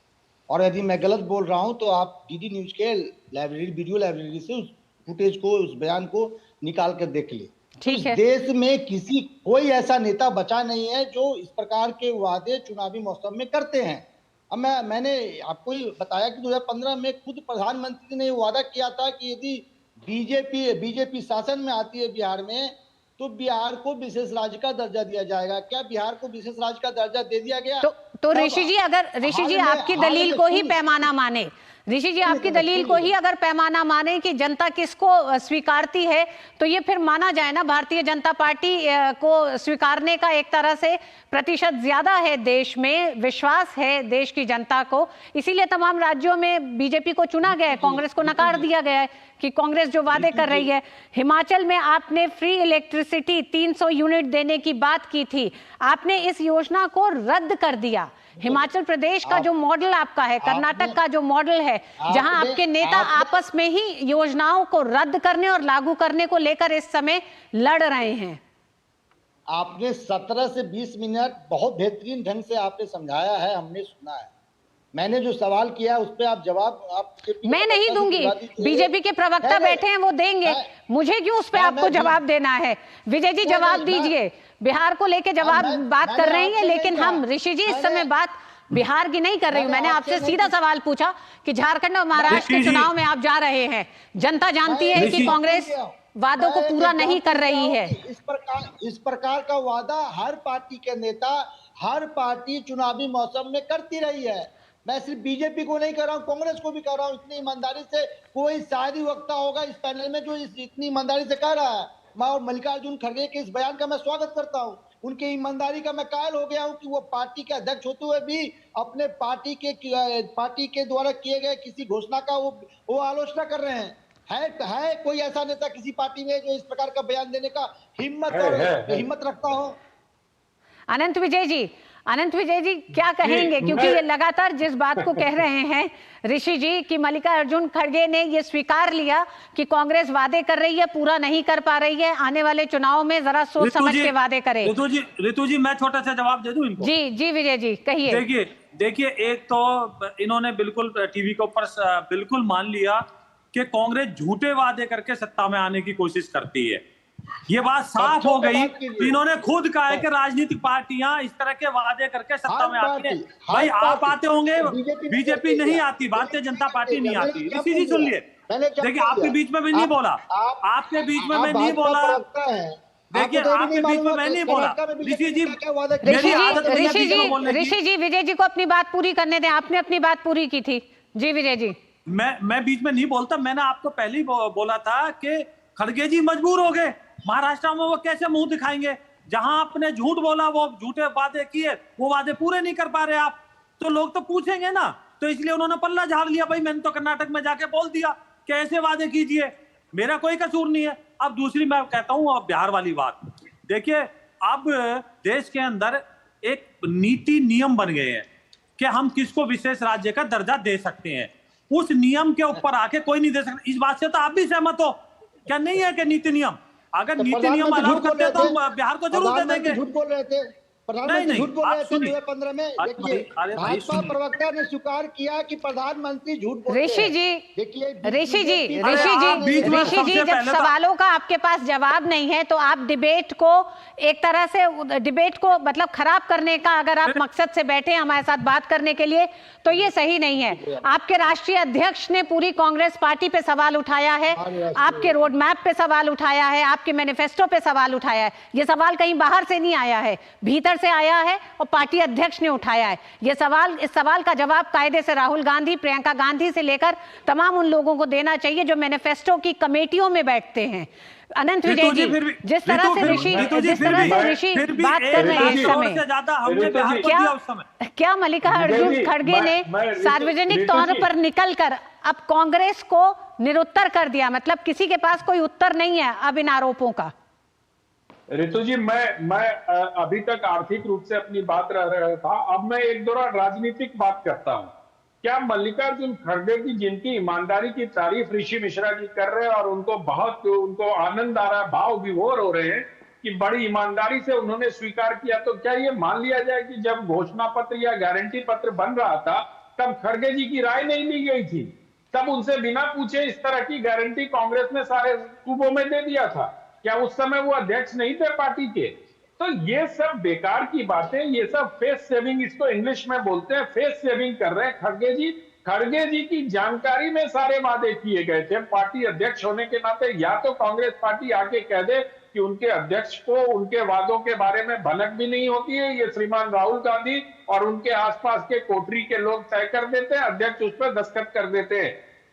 और यदि मैं गलत बोल रहा हूं तो आप डीडी न्यूज के वीडियो लाइब्रेरी से उस फुटेज को, उस बयान को निकाल कर देख ले। ठीक है। देश में कोई ऐसा नेता बचा नहीं है जो इस प्रकार के वादे चुनावी मौसम में करते हैं। अब मैंने आपको ही बताया कि 2015 में खुद प्रधानमंत्री ने वादा किया था कि यदि बीजेपी शासन में आती है बिहार में तो बिहार को विशेष राज्य का दर्जा दिया जाएगा। क्या बिहार को विशेष राज्य का दर्जा दे दिया गया? तो ऋषि जी, अगर ऋषि जी आपकी दलील को ही पैमाना माने, ऋषि जी आपकी दलील को ही अगर पैमाना माने कि जनता किसको स्वीकारती है, तो ये फिर माना जाए ना भारतीय जनता पार्टी को स्वीकारने का एक तरह से प्रतिशत ज्यादा है, देश में विश्वास है देश की जनता को, इसीलिए तमाम राज्यों में बीजेपी को चुना गया है, कांग्रेस को नकार दिया गया है कि कांग्रेस जो वादे कर रही है। हिमाचल में आपने फ्री इलेक्ट्रिसिटी 300 यूनिट देने की बात की थी, आपने इस योजना को रद्द कर दिया। हिमाचल प्रदेश का जो मॉडल आपका है, कर्नाटक का जो मॉडल है, जहां आपके नेता आपस में ही योजनाओं को रद्द करने और लागू करने को लेकर इस समय लड़ रहे हैं। आपने 17 से 20 मिनट बहुत बेहतरीन ढंग से आपने समझाया है, हमने सुना है। मैंने जो सवाल किया उस पे आप जवाब मैं नहीं दूंगी, बीजेपी के प्रवक्ता बैठे हैं वो देंगे, मुझे क्यों उस पे आपको जवाब देना है? विजय जी जवाब दीजिए, बिहार को लेके बात कर रही है, लेकिन हम ऋषि जी इस समय बात बिहार की नहीं कर रही हूँ। मैंने आपसे सीधा सवाल पूछा कि झारखंड और महाराष्ट्र के चुनाव में आप जा रहे हैं, जनता जानती है कि कांग्रेस वादों को पूरा नहीं कर रही है। इस प्रकार का वादा हर पार्टी के नेता, हर पार्टी चुनावी मौसम में करती रही है। मैं सिर्फ बीजेपी को नहीं कर रहा हूँ, कांग्रेस को भी कर रहा हूँ। इतनी ईमानदारी से कोई शायद ही वक्ता होगा इस पैनल में जो इतनी ईमानदारी से कह रहा है। मैं और मल्लिकार्जुन खड़गे के इस बयान का मैं स्वागत करता हूँ। उनकी ईमानदारी का मैं कायल हो गया हूँ कि वो पार्टी के अध्यक्ष होते हुए भी अपने पार्टी के द्वारा किए गए किसी घोषणा का वो आलोचना कर रहे हैं। है कोई ऐसा नेता किसी पार्टी में जो इस प्रकार का बयान देने का हिम्मत रखता हो? अनंत विजय जी क्या कहेंगे? क्योंकि ये लगातार जिस बात को कह रहे हैं ऋषि जी कि मल्लिकार्जुन खड़गे ने ये स्वीकार लिया कि कांग्रेस वादे कर रही है, पूरा नहीं कर पा रही है, आने वाले चुनाव में जरा सोच समझ के वादे करे। ऋतु जी मैं छोटा सा जवाब दे दूं इनको? जी विजय जी कहिए। देखिए एक तो इन्होंने बिल्कुल टीवी के ऊपर बिल्कुल मान लिया कि कांग्रेस झूठे वादे करके सत्ता में आने की कोशिश करती है। ये बात साफ हो गई। इन्होंने खुद कहा है कि राजनीतिक पार्टियां इस तरह के वादे करके सत्ता में आती हैं। भाई आप आते होंगे, बीजेपी नहीं आती, भारतीय जनता पार्टी नहीं आती। ऋषि जी सुन लिए, देखिए आपके बीच में मैं नहीं बोला, आपके बीच में मैं नहीं बोला, देखिए आपके बीच में मैं नहीं बोला। ऋषि जी विजय जी को अपनी बात पूरी करने दें, आपने अपनी बात पूरी की थी। जी विजय जी। मैं बीच में नहीं बोलता, मैंने आपको पहले ही बोला था कि खड़गे जी मजबूर हो गए। महाराष्ट्र में वो कैसे मुंह दिखाएंगे? जहां आपने झूठ बोला, वो झूठे वादे किए, वो वादे पूरे नहीं कर पा रहे आप, तो लोग तो पूछेंगे ना। तो इसलिए उन्होंने पल्ला झाड़ लिया, भाई मैंने तो कर्नाटक में जाके बोल दिया कैसे वादे कीजिए, मेरा कोई कसूर नहीं है। अब दूसरी मैं कहता हूं, अब बिहार वाली बात देखिए, अब देश के अंदर एक नीति नियम बन गए हैं कि हम किसको विशेष राज्य का दर्जा दे सकते हैं। उस नियम के ऊपर आके कोई नहीं दे सकता। इस बात से तो आप भी सहमत हो क्या? नहीं है कि नीति नियम, अगर नीति नियम अलाउ करते हैं तो हम बिहार को जरूर दे देंगे। झूठ बोल रहे थे, प्रधानमंत्री झूठ बोल आप रहे थे सुनिए। 2015 में। देखिए अरे भाई भाजपा सुनिए। प्रवक्ता ने स्वीकार किया कि प्रधानमंत्री झूठ बोलते ऋषि हैं। जी, देखिए ऋषि जी, बीच में ऋषि जी, सबसे जब पहले तो- सवालों का आपके पास जवाब नहीं है तो आप डिबेट को एक तरह से डिबेट को मतलब खराब करने का अगर आप मकसद से बैठे हैं हमारे साथ बात करने के लिए तो ये सही नहीं है। आपके राष्ट्रीय अध्यक्ष ने पूरी कांग्रेस पार्टी पे सवाल उठाया है, आपके रोड मैप पे सवाल उठाया है, आपके मैनिफेस्टो पे सवाल उठाया है। ये सवाल कहीं बाहर से नहीं आया है, भीतर से आया है और पार्टी अध्यक्ष ने उठाया है। ये सवाल, इस सवाल का जवाब कायदे से राहुल गांधी, प्रियंका गांधी से लेकर तमाम उन लोगों को देना चाहिए जो मैनिफेस्टो की कमेटियों में बैठते हैं। अनंत विजय जी, जिस तरह से ऋषि बात कर रहे हैं इस समय, क्या मल्लिकार्जुन खड़गे ने सार्वजनिक तौर पर निकलकर अब कांग्रेस को निरुत्तर कर दिया, मतलब किसी के पास कोई उत्तर नहीं है अब इन आरोपों का? ऋतु जी, मैं अभी तक आर्थिक रूप से अपनी बात रह रहा था, अब मैं एक दौरा राजनीतिक बात करता हूं। क्या मल्लिकार्जुन खड़गे की जिनकी ईमानदारी की तारीफ ऋषि मिश्रा जी कर रहे हैं और उनको आनंद आ रहा है, भाव विभोर हो रहे हैं कि बड़ी ईमानदारी से उन्होंने स्वीकार किया, तो क्या ये मान लिया जाए कि जब घोषणा पत्र या गारंटी पत्र बन रहा था तब खड़गे जी की राय नहीं ली गई थी? तब उनसे बिना पूछे इस तरह की गारंटी कांग्रेस ने सारे सूबों में दे दिया था? क्या उस समय वो अध्यक्ष नहीं थे पार्टी के? तो ये सब बेकार की बातें, ये सब फेस सेविंग, इसको इंग्लिश में बोलते हैं, फेस सेविंग कर रहे हैं खड़गे जी। खड़गे जी की जानकारी में सारे वादे किए गए थे। पार्टी अध्यक्ष होने के नाते या तो कांग्रेस पार्टी आके कह दे कि उनके अध्यक्ष को उनके वादों के बारे में भनक भी नहीं होती है, ये श्रीमान राहुल गांधी और उनके आसपास के कोठरी के लोग तय कर देते हैं, अध्यक्ष उस पर दस्तखत कर देते हैं।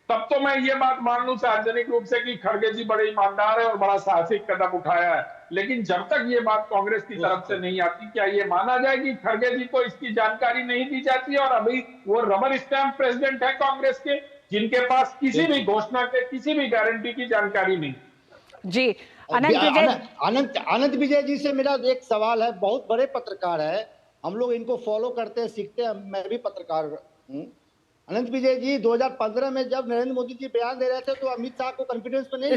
तब तो मैं ये बात मान लूं सार्वजनिक रूप से कि खड़गे जी बड़े ईमानदार है और बड़ा साहसिक कदम उठाया है। लेकिन जब तक ये बात कांग्रेस की तरफ से नहीं आती, क्या ये माना जाए कि खड़गे जी को इसकी जानकारी नहीं दी जाती है और अभी वो रबर स्टैंप प्रेसिडेंट है कांग्रेस के, जिनके पास किसी भी घोषणा के, किसी भी गारंटी की जानकारी नहीं? जी, अनंत विजय जी से मेरा एक सवाल है। बहुत बड़े पत्रकार है, हम लोग इनको फॉलो करते हैं, सीखते हैं, मैं भी पत्रकार हूँ। अनंत विजय जी, 2015 में जब नरेंद्र मोदी जी बयान दे रहे थे तो अमित शाह को कॉन्फिडेंस में नहीं।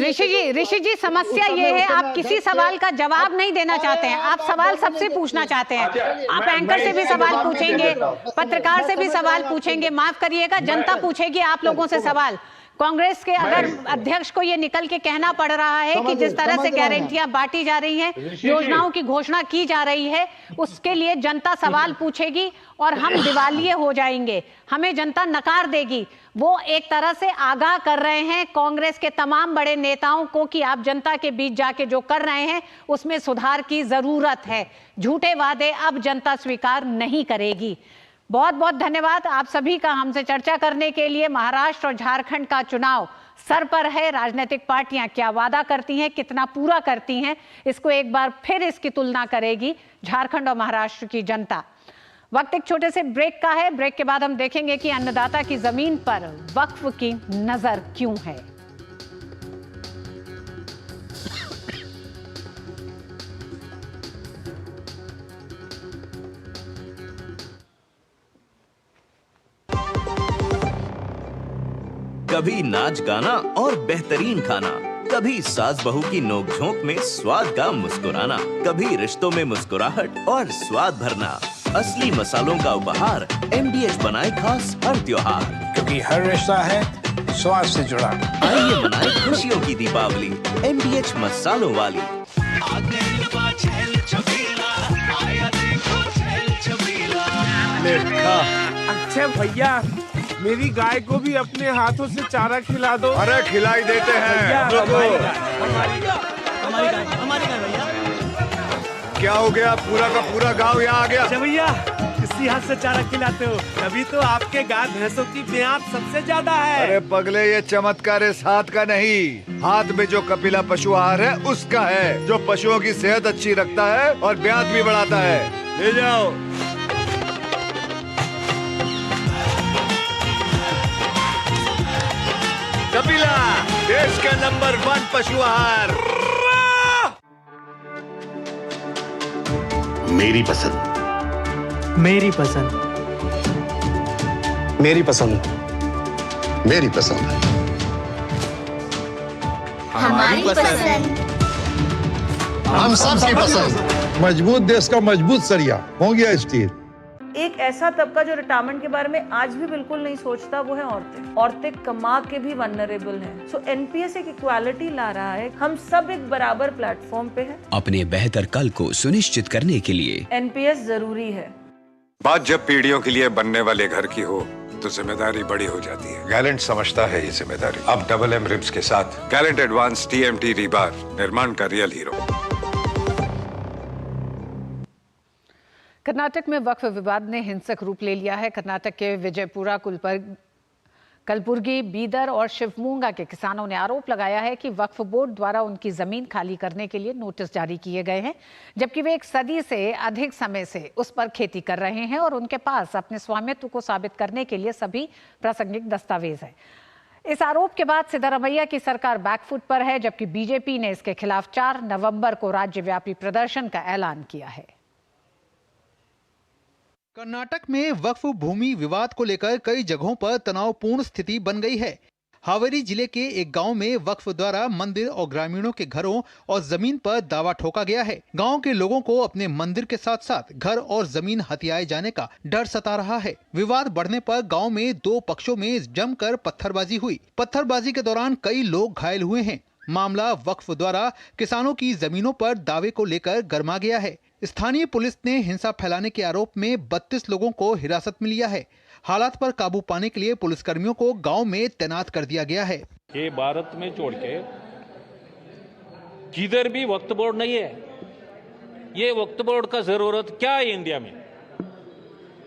ऋषि जी, समस्या ये है आप किसी सवाल का जवाब नहीं देना चाहते हैं, आप सवाल सबसे पूछना चाहते हैं। आप एंकर से भी सवाल पूछेंगे, पत्रकार से भी सवाल पूछेंगे, माफ करिएगा जनता पूछेगी आप लोगों से सवाल। कांग्रेस के अगर अध्यक्ष को ये निकल के कहना पड़ रहा है कि जिस तरह से गारंटियां बांटी जा रही हैं, योजनाओं की घोषणा की जा रही है, उसके लिए जनता सवाल पूछेगी और हम दिवालिये हो जाएंगे, हमें जनता नकार देगी। वो एक तरह से आगाह कर रहे हैं कांग्रेस के तमाम बड़े नेताओं को कि आप जनता के बीच जाके जो कर रहे हैं उसमें सुधार की जरूरत है। झूठे वादे अब जनता स्वीकार नहीं करेगी। बहुत बहुत धन्यवाद आप सभी का हमसे चर्चा करने के लिए। महाराष्ट्र और झारखंड का चुनाव सर पर है, राजनीतिक पार्टियां क्या वादा करती हैं, कितना पूरा करती हैं, इसको एक बार फिर इसकी तुलना करेगी झारखंड और महाराष्ट्र की जनता। वक्त एक छोटे से ब्रेक का है, ब्रेक के बाद हम देखेंगे कि अन्नदाता की जमीन पर वक्फ की नजर क्यों है। कभी नाच गाना और बेहतरीन खाना, कभी सास बहू की नोक-झोंक में स्वाद का मुस्कुराना, कभी रिश्तों में मुस्कुराहट और स्वाद भरना। असली मसालों का उपहार MDH बनाए खास हर त्योहार, क्योंकि हर रिश्ता है स्वाद से जुड़ा। आइए मनाए खुशियों की दीपावली MDH मसालों वाली। अच्छा भैया, मेरी गाय को भी अपने हाथों से चारा खिला दो। अरे खिलाई देते हैं। हमारी गाय भैया। क्या हो गया, पूरा का पूरा गांव यहाँ आ गया? भैया किसी हाथ से चारा खिलाते हो, तभी तो आपके गाय भैंसों की ब्यात सबसे ज्यादा है। अरे पगले, ये चमत्कार इस हाथ का नहीं, हाथ में जो कपिला पशु आहार है उसका है, जो पशुओं की सेहत अच्छी रखता है और ब्यात भी बढ़ाता है। ले जाओ। कपिला, देश का नंबर 1 पशु आहार। मेरी पसंद, मेरी पसंद, मेरी पसंद, मेरी पसंद, हमारी पसंद, हम सबकी पसंद। मजबूत देश का मजबूत सरिया हो गया स्टील। एक ऐसा तबका जो रिटायरमेंट के बारे में आज भी बिल्कुल नहीं सोचता, वो है औरतें। औरतें कमा के भी वल्नरेबल हैं। सो एनपीएस एक इक्वालिटी ला रहा है, हम सब एक बराबर प्लेटफॉर्म पे हैं। अपने बेहतर कल को सुनिश्चित करने के लिए एनपीएस जरूरी है। बात जब पीढ़ियों के लिए बनने वाले घर की हो तो जिम्मेदारी बड़ी हो जाती है। गैलेंट समझता है ये जिम्मेदारी। अब डबल एम रिब्स के साथ गैलेंट एडवांस टीएमटी रीबार, निर्माण का रियल हीरो। कर्नाटक में वक्फ विवाद ने हिंसक रूप ले लिया है। कर्नाटक के विजयपुरा, कलबुर्गी, बीदर और शिवमोगा के किसानों ने आरोप लगाया है कि वक्फ बोर्ड द्वारा उनकी जमीन खाली करने के लिए नोटिस जारी किए गए हैं, जबकि वे एक सदी से अधिक समय से उस पर खेती कर रहे हैं और उनके पास अपने स्वामित्व को साबित करने के लिए सभी प्रासंगिक दस्तावेज हैं। इस आरोप के बाद सिद्धरामैया की सरकार बैकफुट पर है, जबकि बीजेपी ने इसके खिलाफ 4 नवंबर को राज्यव्यापी प्रदर्शन का ऐलान किया है। कर्नाटक में वक्फ भूमि विवाद को लेकर कई जगहों पर तनावपूर्ण स्थिति बन गई है। हावेरी जिले के एक गांव में वक्फ द्वारा मंदिर और ग्रामीणों के घरों और जमीन पर दावा ठोका गया है। गांव के लोगों को अपने मंदिर के साथ साथ घर और जमीन हथियाए जाने का डर सता रहा है। विवाद बढ़ने पर गांव में 2 पक्षों में जमकर पत्थरबाजी हुई। पत्थरबाजी के दौरान कई लोग घायल हुए हैं। मामला वक्फ द्वारा किसानों की जमीनों पर दावे को लेकर गर्मा गया है। स्थानीय पुलिस ने हिंसा फैलाने के आरोप में 32 लोगों को हिरासत में लिया है। हालात पर काबू पाने के लिए पुलिसकर्मियों को गांव में तैनात कर दिया गया है। ये भारत में छोड़ के किधर भी वक्फ बोर्ड नहीं है। ये वक्फ बोर्ड का जरूरत क्या है इंडिया में?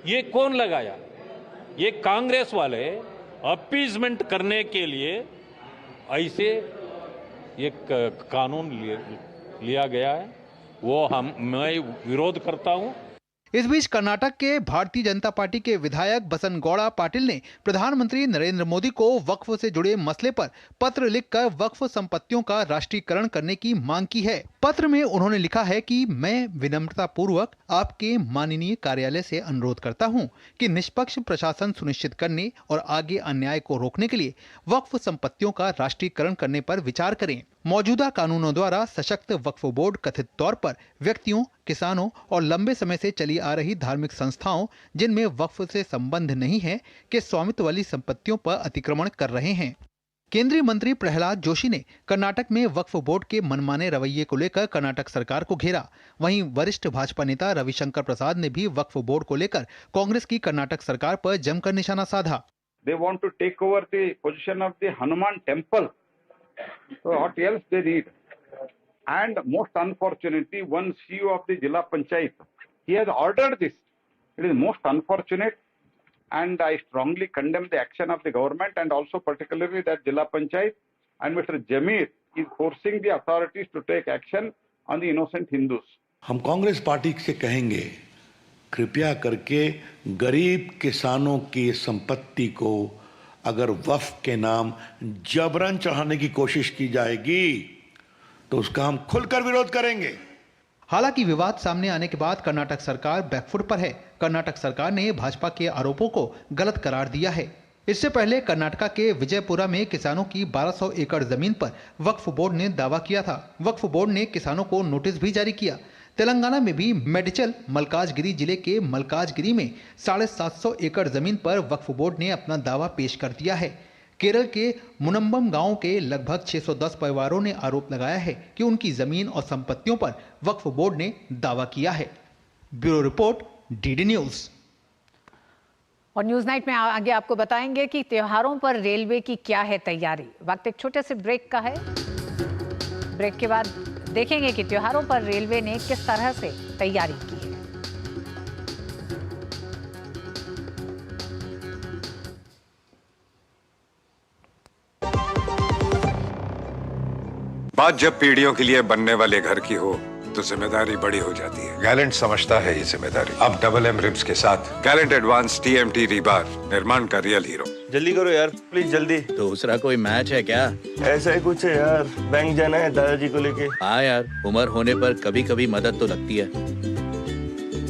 ये कौन लगाया? ये कांग्रेस वाले अपीजमेंट करने के लिए ऐसे एक कानून लिया गया है, वो मैं विरोध करता हूं। इस बीच कर्नाटक के भारतीय जनता पार्टी के विधायक बसनगौड़ा पाटिल ने प्रधानमंत्री नरेंद्र मोदी को वक्फ से जुड़े मसले पर पत्र लिखकर वक्फ संपत्तियों का राष्ट्रीयकरण करने की मांग की है। पत्र में उन्होंने लिखा है कि मैं विनम्रता पूर्वक आपके माननीय कार्यालय से अनुरोध करता हूं कि निष्पक्ष प्रशासन सुनिश्चित करने और आगे अन्याय को रोकने के लिए वक्फ संपत्तियों का राष्ट्रीयकरण करने पर विचार करें। मौजूदा कानूनों द्वारा सशक्त वक्फ बोर्ड कथित तौर पर व्यक्तियों, किसानों और लंबे समय से चली आ रही धार्मिक संस्थाओं जिनमें वक्फ से संबंध नहीं है के स्वामित्व वाली संपत्तियों पर अतिक्रमण कर रहे हैं। केंद्रीय मंत्री प्रहलाद जोशी ने कर्नाटक में वक्फ बोर्ड के मनमाने रवैये को लेकर कर्नाटक सरकार को घेरा। वहीं वरिष्ठ भाजपा नेता रविशंकर प्रसाद ने भी वक्फ बोर्ड को लेकर कांग्रेस की कर्नाटक सरकार पर जमकर निशाना साधा। They want to take over the position of the Hanuman temple. So what else they need? And most unfortunately, one CEO of the Jilla Panchayat, he has ordered this. It is most unfortunate, and I strongly condemn the action of the government, and also particularly that Jilla Panchayat and Mr. Jamir is forcing the authorities to take action on the innocent Hindus. हम Congress party से कहेंगे, कृपया करके गरीब किसानों की संपत्ति को अगर वक्फ के नाम जबरन चढ़ाने की कोशिश की जाएगी तो उसका हम खुलकर विरोध करेंगे। हालांकि विवाद सामने आने के बाद कर्नाटक सरकार बैकफुट पर है। कर्नाटक सरकार ने भाजपा के आरोपों को गलत करार दिया है। इससे पहले कर्नाटका के विजयपुरा में किसानों की 1200 एकड़ जमीन पर वक्फ बोर्ड ने दावा किया था। वक्फ बोर्ड ने किसानों को नोटिस भी जारी किया। तेलंगाना में भी मेडिचल मलकाजगिरी जिले के मलकाजगिरी में 750 एकड़ जमीन पर वक्फ बोर्ड ने अपना दावा पेश कर दिया है। केरल के मुनम्बम गांव के लगभग 610 परिवारों ने आरोप लगाया है कि उनकी जमीन और संपत्तियों पर वक्फ बोर्ड ने दावा किया है। Bureau report, DD news. और न्यूज नाइट में आगे आपको बताएंगे कि त्योहारों पर रेलवे की क्या है तैयारी। वक्त एक छोटे से ब्रेक का है। ब्रेक के बाद देखेंगे कि त्योहारों पर रेलवे ने किस तरह से तैयारी की है। बात जब पीढ़ियों के लिए बनने वाले घर की हो तो जिम्मेदारी बड़ी हो जाती है। गैलेंट समझता है ये जिम्मेदारी। अब डबल एम रिब्स के साथ गैलेंट एडवांस टीएमटी रीबार, निर्माण का रियल हीरो। जल्दी करो यार, प्लीज जल्दी। दूसरा कोई मैच है क्या? ऐसा ही कुछ है यार, बैंक जाना है दादाजी को लेके। हाँ यार, उम्र होने पर कभी कभी मदद तो लगती है,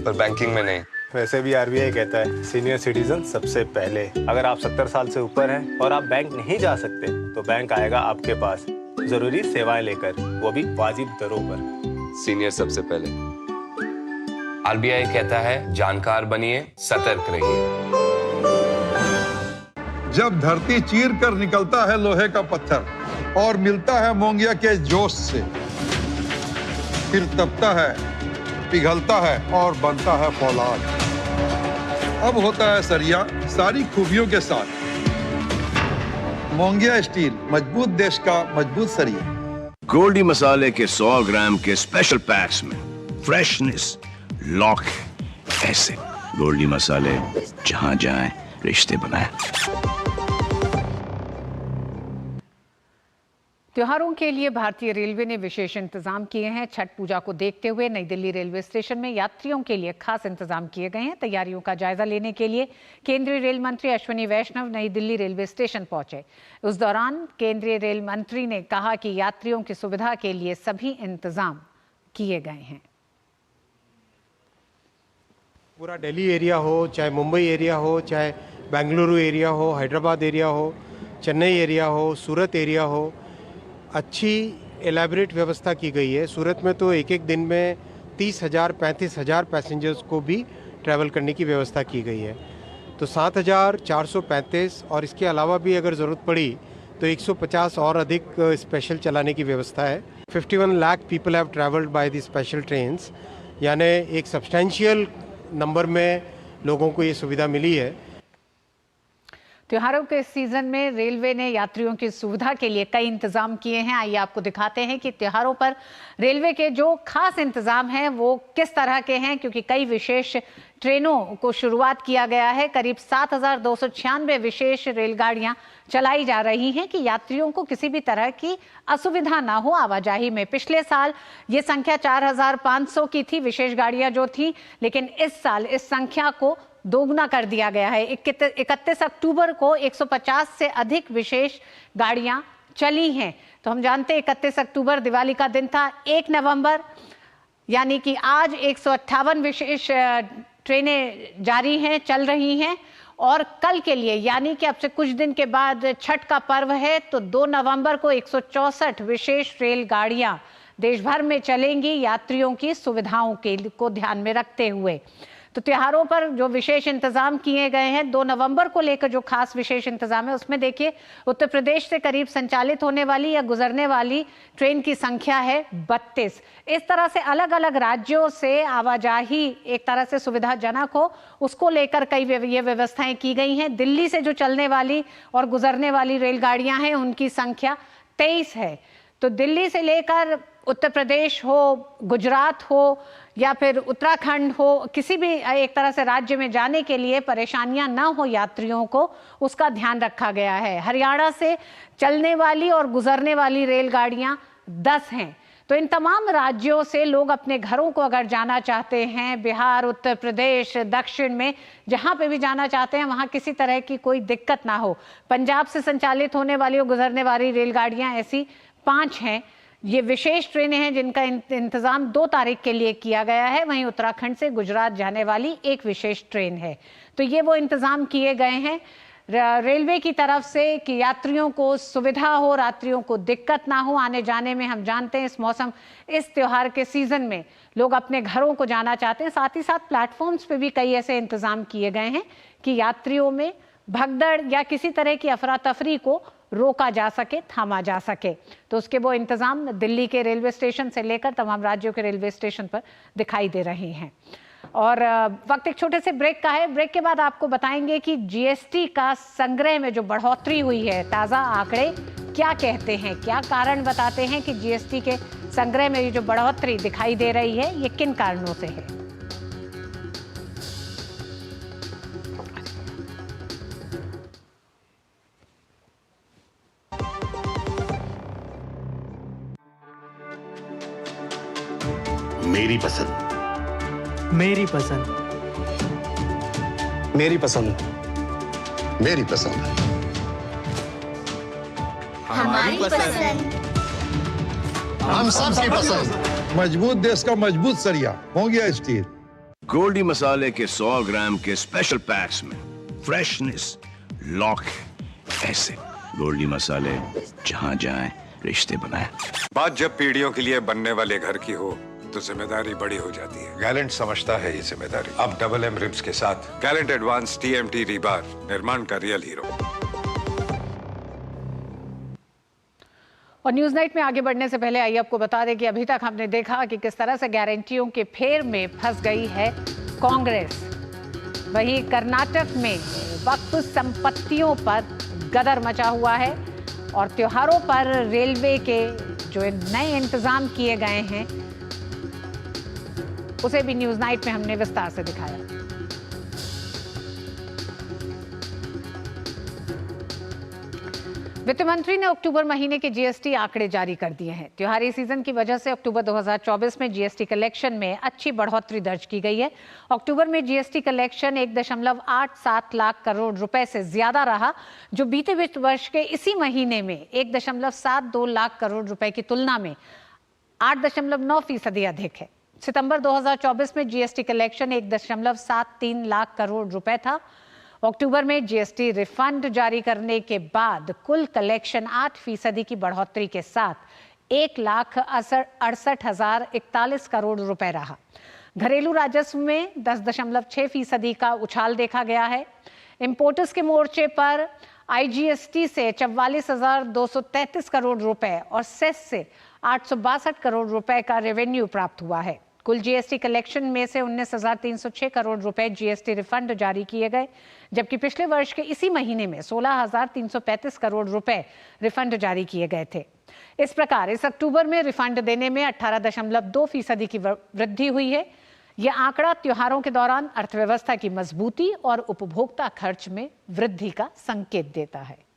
पर बैंकिंग में नहीं। वैसे भी आरबीआई कहता है सीनियर सिटीजन सबसे पहले। अगर आप 70 साल से ऊपर हैं और आप बैंक नहीं जा सकते तो बैंक आएगा आपके पास जरूरी सेवाएं लेकर, वो भी वाजिब दरों पर। सीनियर सबसे पहले, आरबीआई कहता है जानकार बनिए, सतर्क रहिए। जब धरती चीर कर निकलता है लोहे का पत्थर और मिलता है मोंगिया के जोश से, फिर तपता है, पिघलता है और बनता है फौलाद। अब होता है सरिया सारी खूबियों के साथ। मोंगिया स्टील, मजबूत देश का मजबूत सरिया। गोल्डी मसाले के 100 ग्राम के स्पेशल पैक्स में फ्रेशनेस लॉक है। ऐसे गोल्डी मसाले जहां जाएं रिश्ते बनाएं। त्योहारों के लिए भारतीय रेलवे ने विशेष इंतजाम किए हैं। छठ पूजा को देखते हुए नई दिल्ली रेलवे स्टेशन में यात्रियों के लिए खास इंतजाम किए गए हैं। तैयारियों का जायजा लेने के लिए केंद्रीय रेल मंत्री अश्विनी वैष्णव नई दिल्ली रेलवे स्टेशन पहुंचे। उस दौरान केंद्रीय रेल मंत्री ने कहा कि यात्रियों की सुविधा के लिए सभी इंतजाम किए गए हैं। पूरा दिल्ली एरिया हो, चाहे मुंबई एरिया हो, चाहे बेंगलुरु एरिया हो, हैदराबाद एरिया हो, चेन्नई एरिया हो, सूरत एरिया हो, अच्छी एलैबोरेट व्यवस्था की गई है। सूरत में तो एक दिन में 30,000 35,000 पैसेंजर्स को भी ट्रैवल करने की व्यवस्था की गई है। तो 7,435 और इसके अलावा भी अगर ज़रूरत पड़ी तो 150 और अधिक स्पेशल चलाने की व्यवस्था है। 51 lakh people have travelled by the special trains, यानी एक सब्सटेंशियल नंबर में लोगों को ये सुविधा मिली है। त्योहारों के सीजन में रेलवे ने यात्रियों की सुविधा के लिए कई इंतजाम किए हैं। आइए आपको दिखाते हैं कि त्योहारों पर रेलवे के जो खास इंतजाम हैं वो किस तरह के हैं, क्योंकि कई विशेष ट्रेनों को शुरुआत किया गया है। करीब 7,296 विशेष रेलगाड़ियां चलाई जा रही हैं कि यात्रियों को किसी भी तरह की असुविधा ना हो आवाजाही में। पिछले साल ये संख्या 4,500 की थी विशेष गाड़ियां जो थी, लेकिन इस साल इस संख्या को दोगुना कर दिया गया है। 31 अक्टूबर को 150 से अधिक विशेष गाड़ियां चली हैं। तो हम जानते हैं 31 अक्टूबर दिवाली का दिन था। 1 नवंबर यानी कि आज 158 विशेष ट्रेनें जारी हैं, चल रही हैं। और कल के लिए यानी कि अब से कुछ दिन के बाद छठ का पर्व है, तो 2 नवंबर को 164 विशेष रेलगाड़ियां देश भर में चलेंगी यात्रियों की सुविधाओं को ध्यान में रखते हुए। तो त्योहारों पर जो विशेष इंतजाम किए गए हैं, 2 नवंबर को लेकर जो खास विशेष इंतजाम है उसमें देखिए उत्तर प्रदेश से करीब संचालित होने वाली या गुजरने वाली ट्रेन की संख्या है 32। इस तरह से अलग अलग राज्यों से आवाजाही एक तरह से सुविधाजनक हो, उसको लेकर कई ये व्यवस्थाएं की गई हैं। दिल्ली से जो चलने वाली और गुजरने वाली रेलगाड़ियां हैं उनकी संख्या 23 है। तो दिल्ली से लेकर उत्तर प्रदेश हो, गुजरात हो या फिर उत्तराखंड हो, किसी भी एक तरह से राज्य में जाने के लिए परेशानियां ना हो यात्रियों को, उसका ध्यान रखा गया है। हरियाणा से चलने वाली और गुजरने वाली रेलगाड़ियां 10 हैं। तो इन तमाम राज्यों से लोग अपने घरों को अगर जाना चाहते हैं, बिहार, उत्तर प्रदेश, दक्षिण में जहां पे भी जाना चाहते हैं वहां किसी तरह की कोई दिक्कत ना हो। पंजाब से संचालित होने वाली और गुजरने वाली रेलगाड़ियां ऐसी 5 हैं। ये विशेष ट्रेनें हैं जिनका इंतजाम 2 तारीख के लिए किया गया है। वहीं उत्तराखंड से गुजरात जाने वाली एक विशेष ट्रेन है। तो ये वो इंतजाम किए गए हैं रेलवे की तरफ से कि यात्रियों को सुविधा हो, यात्रियों को दिक्कत ना हो आने जाने में। हम जानते हैं इस मौसम, इस त्योहार के सीजन में लोग अपने घरों को जाना चाहते हैं। साथ ही साथ प्लेटफॉर्म्स पे भी कई ऐसे इंतजाम किए गए हैं कि यात्रियों में भगदड़ या किसी तरह की अफरा तफरी को रोका जा सके, थामा जा सके। तो उसके वो इंतजाम दिल्ली के रेलवे स्टेशन से लेकर तमाम राज्यों के रेलवे स्टेशन पर दिखाई दे रहे हैं। और वक्त एक छोटे से ब्रेक का है। ब्रेक के बाद आपको बताएंगे कि जीएसटी का संग्रह में जो बढ़ोतरी हुई है, ताज़ा आंकड़े क्या कहते हैं, क्या कारण बताते हैं कि जीएसटी के संग्रह में ये जो बढ़ोतरी दिखाई दे रही है ये किन कारणों से है। मेरी पसंद, मेरी पसंद, मेरी पसंद, मेरी पसंद, हमारी पसंद, हम सबकी पसंद। मजबूत देश का मजबूत सरिया, मोंगिया स्टील। गोल्डी मसाले के 100 ग्राम के स्पेशल पैक्स में फ्रेशनेस लॉक है। ऐसे गोल्डी मसाले जहां जाएं रिश्ते बनाएं। बात जब पीढ़ियों के लिए बनने वाले घर की हो तो जिम्मेदारी बड़ी हो जाती है। गैलेंट समझता है ये जिम्मेदारी। अब डबल एम रिब्स के साथ गैलेंट एडवांस TMT रीबार, निर्माण का रियल हीरो। और न्यूज नाइट में आगे बढ़ने से पहले आइए आपको बता दें कि अभी तक हमने देखा कि किस तरह से गारंटियों के फेर में फंस गई है कांग्रेस। वहीं कर्नाटक में वक्फ संपत्तियों पर गदर मचा हुआ है और त्योहारों पर रेलवे के जो नए इंतजाम किए गए हैं उसे भी न्यूज नाइट में हमने विस्तार से दिखाया। वित्त मंत्री ने अक्टूबर महीने के जीएसटी आंकड़े जारी कर दिए हैं। त्योहारी सीजन की वजह से अक्टूबर 2024 में जीएसटी कलेक्शन में अच्छी बढ़ोतरी दर्ज की गई है। अक्टूबर में जीएसटी कलेक्शन 1.87 लाख करोड़ रुपए से ज्यादा रहा, जो बीते वित्त वर्ष के इसी महीने में 1.72 लाख करोड़ रुपए की तुलना में 8.9% अधिक है। सितंबर 2024 में जीएसटी कलेक्शन 1.73 लाख करोड़ रुपए था। अक्टूबर में जीएसटी रिफंड जारी करने के बाद कुल कलेक्शन 8% की बढ़ोतरी के साथ 1,68,041 करोड़ रुपए रहा। घरेलू राजस्व में 10.6% का उछाल देखा गया है। इंपोर्टर्स के मोर्चे पर आईजीएसटी से 44,233 करोड़ रुपए और सेस से 862 करोड़ रुपए का रेवेन्यू प्राप्त हुआ है। कुल जीएसटी कलेक्शन में से 19,306 करोड़ रुपए जीएसटी रिफंड जारी किए गए, जबकि पिछले वर्ष के इसी महीने में 16,335 करोड़ रुपए रिफंड जारी किए गए थे। इस प्रकार इस अक्टूबर में रिफंड देने में 18.2% की वृद्धि हुई है। यह आंकड़ा त्योहारों के दौरान अर्थव्यवस्था की मजबूती और उपभोक्ता खर्च में वृद्धि का संकेत देता है।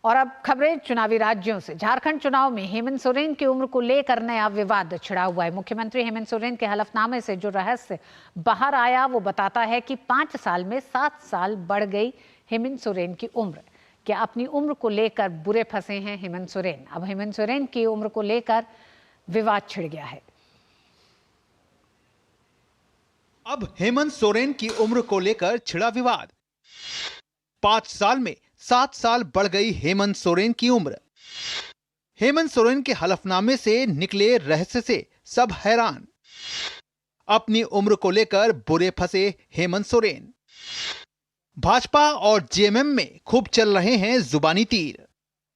और अब खबरें चुनावी राज्यों से। झारखंड चुनाव में हेमंत सोरेन की उम्र को लेकर नया विवाद छिड़ा हुआ है। मुख्यमंत्री हेमंत सोरेन के हलफनामे से जो रहस्य बाहर आया वो बताता है कि 5 साल में 7 साल बढ़ गई हेमंत सोरेन की उम्र। क्या अपनी उम्र को लेकर बुरे फंसे हैं हेमंत सोरेन? अब हेमंत सोरेन की उम्र को लेकर विवाद छिड़ गया है। अब हेमंत सोरेन की उम्र को लेकर छिड़ा विवाद। 5 साल में 7 साल बढ़ गई हेमंत सोरेन की उम्र। हेमंत सोरेन के हलफनामे से निकले रहस्य से सब हैरान। अपनी उम्र को लेकर बुरे फंसे हेमंत सोरेन। भाजपा और जेएमएम में खूब चल रहे हैं जुबानी तीर।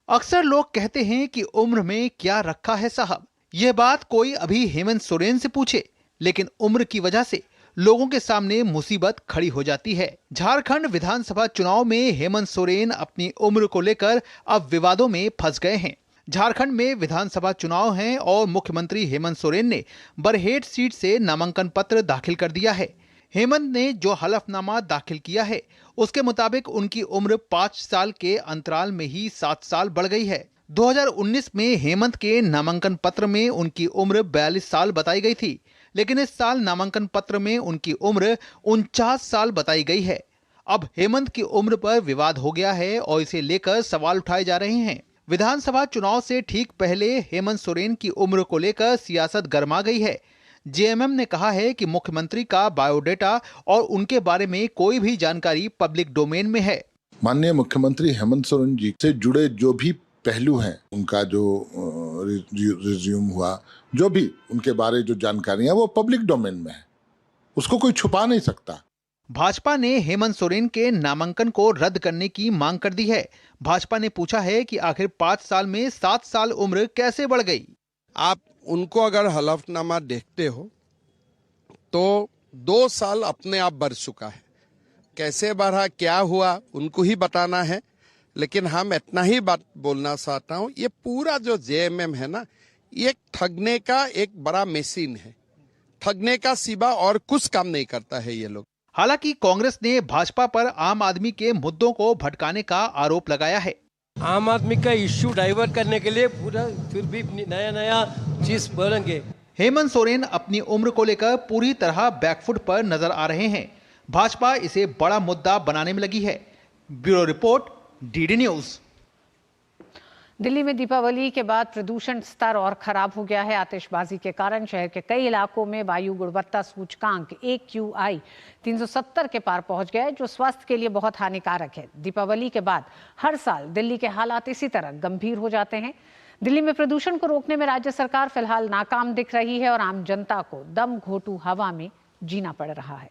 अक्सर लोग कहते हैं कि उम्र में क्या रखा है साहब। यह बात कोई अभी हेमंत सोरेन से पूछे, लेकिन उम्र की वजह से लोगों के सामने मुसीबत खड़ी हो जाती है। झारखंड विधानसभा चुनाव में हेमंत सोरेन अपनी उम्र को लेकर अब विवादों में फंस गए हैं। झारखंड में विधानसभा चुनाव हैं और मुख्यमंत्री हेमंत सोरेन ने बरहेट सीट से नामांकन पत्र दाखिल कर दिया है। हेमंत ने जो हलफनामा दाखिल किया है उसके मुताबिक उनकी उम्र 5 साल के अंतराल में ही 7 साल बढ़ गई है। 2019 में हेमंत के नामांकन पत्र में उनकी उम्र 42 साल बताई गई थी, लेकिन इस साल नामांकन पत्र में उनकी उम्र 49 साल बताई गई है। अब हेमंत की उम्र पर विवाद हो गया है और इसे लेकर सवाल उठाए जा रहे हैं। विधानसभा चुनाव से ठीक पहले हेमंत सोरेन की उम्र को लेकर सियासत गर्मा गई है। जेएमएम ने कहा है कि मुख्यमंत्री का बायोडेटा और उनके बारे में कोई भी जानकारी पब्लिक डोमेन में है। माननीय मुख्यमंत्री हेमंत सोरेन जी से जुड़े जो भी पहलू हैं, उनका जो रिज्यूम हुआ, जो भी उनके बारे जो जानकारियां वो पब्लिक डोमेन में है, उसको कोई छुपा नहीं सकता। भाजपा ने हेमंत सोरेन के नामांकन को रद्द करने की मांग कर दी है। भाजपा ने पूछा है कि आखिर 5 साल में 7 साल उम्र कैसे बढ़ गई। आप उनको अगर हलफनामा देखते हो तो 2 साल अपने आप बढ़ चुका है। कैसे बढ़ा, क्या हुआ, उनको ही बताना है। लेकिन हम इतना ही बात बोलना चाहता हूँ, ये पूरा जो जेएमएम है ना, ये ठगने का एक बड़ा मशीन है। ठगने का सिवा और कुछ काम नहीं करता है ये लोग। हालांकि कांग्रेस ने भाजपा पर आम आदमी के मुद्दों को भटकाने का आरोप लगाया है। आम आदमी का इश्यू डाइवर्ट करने के लिए पूरा फिर भी नया चीज बोलेंगे। हेमंत सोरेन अपनी उम्र को लेकर पूरी तरह बैकफुट पर नजर आ रहे हैं। भाजपा इसे बड़ा मुद्दा बनाने में लगी है। Bureau report, DD news. Delhi में दीपावली के बाद प्रदूषण स्तर और खराब हो गया है। आतिशबाजी के कारण शहर के कई इलाकों में वायु गुणवत्ता सूचकांक AQI 370 के पार पहुंच गया है, जो स्वास्थ्य के लिए बहुत हानिकारक है। दीपावली के बाद हर साल दिल्ली के हालात इसी तरह गंभीर हो जाते हैं। दिल्ली में प्रदूषण को रोकने में राज्य सरकार फिलहाल नाकाम दिख रही है और आम जनता को दम घोंटू हवा में जीना पड़ रहा है।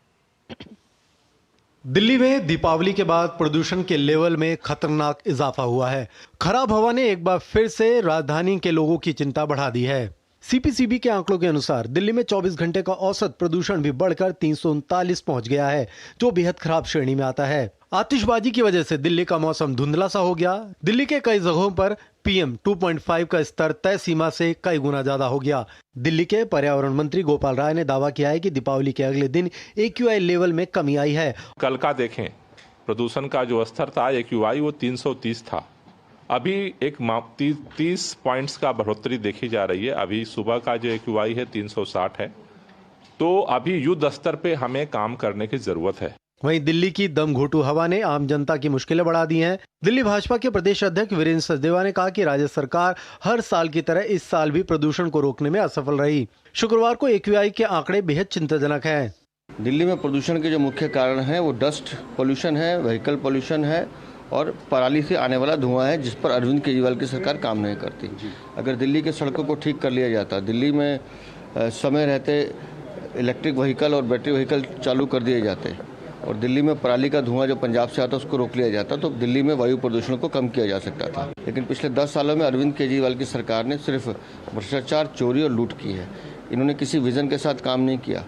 दिल्ली में दीपावली के बाद प्रदूषण के लेवल में खतरनाक इजाफा हुआ है। खराब हवा ने एक बार फिर से राजधानी के लोगों की चिंता बढ़ा दी है। सीपीसीबी के आंकड़ों के अनुसार दिल्ली में 24 घंटे का औसत प्रदूषण भी बढ़कर 339 पहुंच गया है, जो बेहद खराब श्रेणी में आता है। आतिशबाजी की वजह से दिल्ली का मौसम धुंधला सा हो गया। दिल्ली के कई जगहों पर PM 2.5 का स्तर तय सीमा से कई गुना ज्यादा हो गया। दिल्ली के पर्यावरण मंत्री गोपाल राय ने दावा किया है कि दीपावली के अगले दिन AQI लेवल में कमी आई है। कल का देखें, प्रदूषण का जो स्तर था AQI वो 330 था। अभी एक 30 पॉइंट्स का बढ़ोतरी देखी जा रही है। अभी सुबह का जो AQI है 360 है। तो अभी युद्ध स्तर पे हमें काम करने की जरूरत है। वहीं दिल्ली की दम घोंटू हवा ने आम जनता की मुश्किलें बढ़ा दी हैं। दिल्ली भाजपा के प्रदेश अध्यक्ष वीरेंद्र सचदेवा ने कहा कि राज्य सरकार हर साल की तरह इस साल भी प्रदूषण को रोकने में असफल रही। शुक्रवार को AQI के आंकड़े बेहद चिंताजनक हैं। दिल्ली में प्रदूषण के जो मुख्य कारण हैं वो डस्ट पोल्यूशन है, व्हीकल पोल्यूशन है और पराली से आने वाला धुआं है, जिस पर अरविंद केजरीवाल की सरकार काम नहीं करती। अगर दिल्ली के सड़कों को ठीक कर लिया जाता, दिल्ली में समय रहते इलेक्ट्रिक व्हीकल और बैटरी व्हीकल चालू कर दिए जाते और दिल्ली में पराली का धुआं जो पंजाब से आता उसको रोक लिया जाता, तो दिल्ली में वायु प्रदूषण को कम किया जा सकता था। लेकिन पिछले 10 सालों में अरविंद केजरीवाल की सरकार ने सिर्फ भ्रष्टाचार, चोरी और लूट की है। इन्होंने किसी विजन के साथ काम नहीं किया।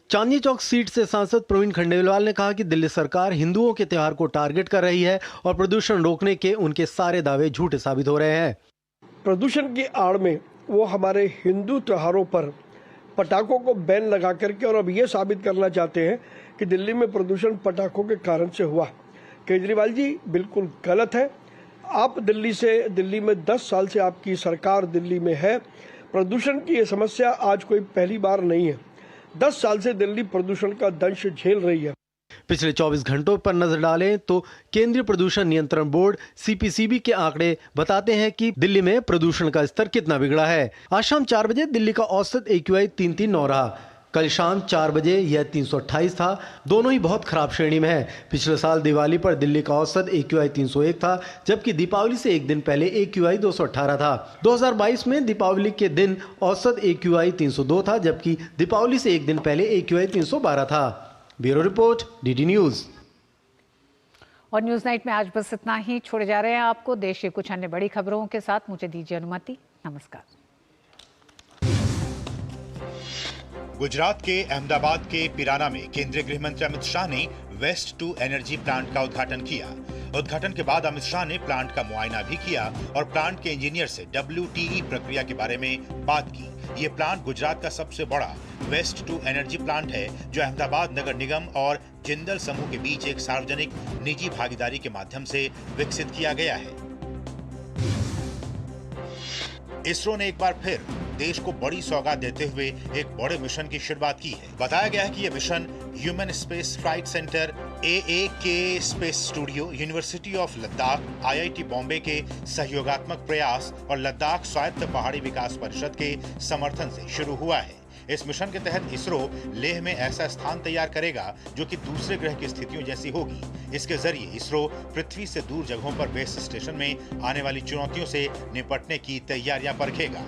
चांदनी चौक सीट से सांसद प्रवीण खंडेलवाल ने कहा कि दिल्ली सरकार हिंदुओं के त्योहार को टारगेट कर रही है और प्रदूषण रोकने के उनके सारे दावे झूठे साबित हो रहे हैं। प्रदूषण की आड़ में वो हमारे हिंदू त्योहारों पर पटाखों को बैन लगा करके और अब ये साबित करना चाहते हैं कि दिल्ली में प्रदूषण पटाखों के कारण से हुआ। केजरीवाल जी बिल्कुल गलत है। आप दिल्ली में 10 साल से आपकी सरकार दिल्ली में है। प्रदूषण की ये समस्या आज कोई पहली बार नहीं है। 10 साल से दिल्ली प्रदूषण का दंश झेल रही है। पिछले 24 घंटों पर नजर डालें तो केंद्रीय प्रदूषण नियंत्रण बोर्ड CPCB के आंकड़े बताते हैं कि दिल्ली में प्रदूषण का स्तर कितना बिगड़ा है। आज शाम 4 बजे दिल्ली का औसत AQI 339 रहा। कल शाम 4 बजे यह 328 था। दोनों ही बहुत खराब श्रेणी में है। पिछले साल दिवाली पर दिल्ली का औसत AQI 301 था, जबकि दीपावली से एक दिन पहले AQI 218 था। 2022 में दीपावली के दिन औसत AQI 302 था, जबकि दीपावली से एक दिन पहले AQI 312 था। Bureau report, DD news. और न्यूज नाइट में आज बस इतना ही। छोड़े जा रहे हैं आपको देश की कुछ अन्य बड़ी खबरों के साथ। मुझे दीजिए अनुमति। नमस्कार। गुजरात के अहमदाबाद के पिराना में केंद्रीय गृह मंत्री अमित शाह ने वेस्ट टू एनर्जी प्लांट का उद्घाटन किया। उद्घाटन के बाद अमित शाह ने प्लांट का मुआयना भी किया और प्लांट के इंजीनियर से WTE प्रक्रिया के बारे में बात की। ये प्लांट गुजरात का सबसे बड़ा वेस्ट टू एनर्जी प्लांट है, जो अहमदाबाद नगर निगम और जिंदल समूह के बीच एक सार्वजनिक निजी भागीदारी के माध्यम से विकसित किया गया है। इसरो ने एक बार फिर देश को बड़ी सौगात देते हुए एक बड़े मिशन की शुरुआत की है। बताया गया है कि यह mission human space flight centre, AAK space studio, university of Ladakh, IIT Bombay के सहयोगात्मक प्रयास और लद्दाख स्वायत्त पहाड़ी विकास परिषद के समर्थन से शुरू हुआ है। इस मिशन के तहत इसरो लेह में ऐसा स्थान तैयार करेगा जो कि दूसरे ग्रह की स्थितियों जैसी होगी। इसके जरिए इसरो पृथ्वी से दूर जगहों पर बेस स्टेशन में आने वाली चुनौतियों से निपटने की तैयारियां परखेगा।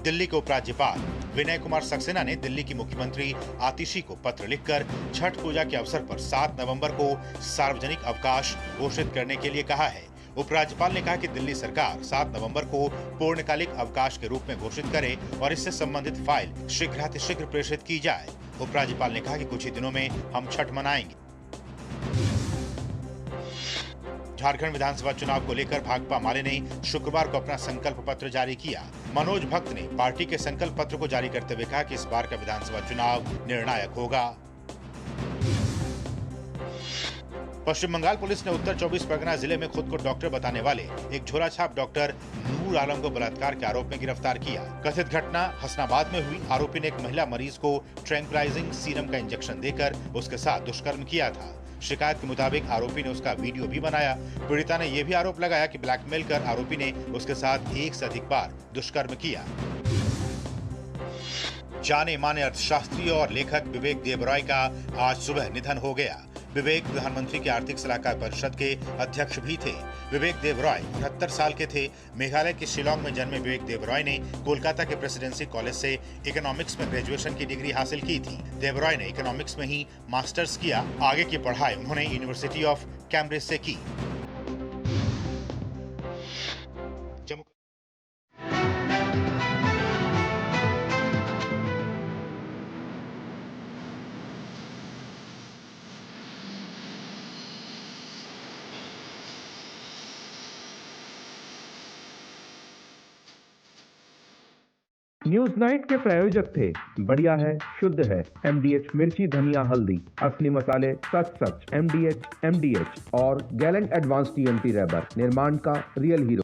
दिल्ली के उपराज्यपाल विनय कुमार सक्सेना ने दिल्ली की मुख्यमंत्री आतिशी को पत्र लिखकर छठ पूजा के अवसर पर 7 नवंबर को सार्वजनिक अवकाश घोषित करने के लिए कहा है। उपराज्यपाल ने कहा कि दिल्ली सरकार 7 नवंबर को पूर्णकालिक अवकाश के रूप में घोषित करे और इससे संबंधित फाइल शीघ्रातिशीघ्र प्रेषित की जाए। उपराज्यपाल ने कहा कि कुछ ही दिनों में हम छठ मनाएंगे। झारखंड विधानसभा चुनाव को लेकर भाकपा माले ने शुक्रवार को अपना संकल्प पत्र जारी किया। मनोज भक्त ने पार्टी के संकल्प पत्र को जारी करते हुए कहा कि इस बार का विधानसभा चुनाव निर्णायक होगा। पश्चिम बंगाल पुलिस ने उत्तर 24 परगना जिले में खुद को डॉक्टर बताने वाले एक झोलाछाप डॉक्टर नूर आलम को बलात्कार के आरोप में गिरफ्तार किया। कथित घटना हसनाबाद में हुई। आरोपी ने एक महिला मरीज को ट्रैंक्विलाइजिंग सीरम का इंजेक्शन देकर उसके साथ दुष्कर्म किया था। शिकायत के मुताबिक आरोपी ने उसका वीडियो भी बनाया। पीड़िता ने यह भी आरोप लगाया कि ब्लैकमेल कर आरोपी ने उसके साथ एक से अधिक बार दुष्कर्म किया। जाने माने अर्थशास्त्री और लेखक विवेक देबरॉय का आज सुबह निधन हो गया। विवेक प्रधानमंत्री के आर्थिक सलाहकार परिषद के अध्यक्ष भी थे। विवेक देवरॉय 69 साल के थे। मेघालय के शिलांग में जन्मे विवेक देवरॉय ने कोलकाता के प्रेसिडेंसी कॉलेज से इकोनॉमिक्स में ग्रेजुएशन की डिग्री हासिल की थी। देवरॉय ने इकोनॉमिक्स में ही मास्टर्स किया। आगे की पढ़ाई उन्होंने यूनिवर्सिटी ऑफ कैम्ब्रिज से की। न्यूज नाइट के प्रायोजक थे बढ़िया है, शुद्ध है, MDH मिर्ची, धनिया, हल्दी, असली मसाले, सच MDH और गैलेंट एडवांस TMT रैबर, निर्माण का रियल हीरो।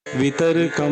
वितरकम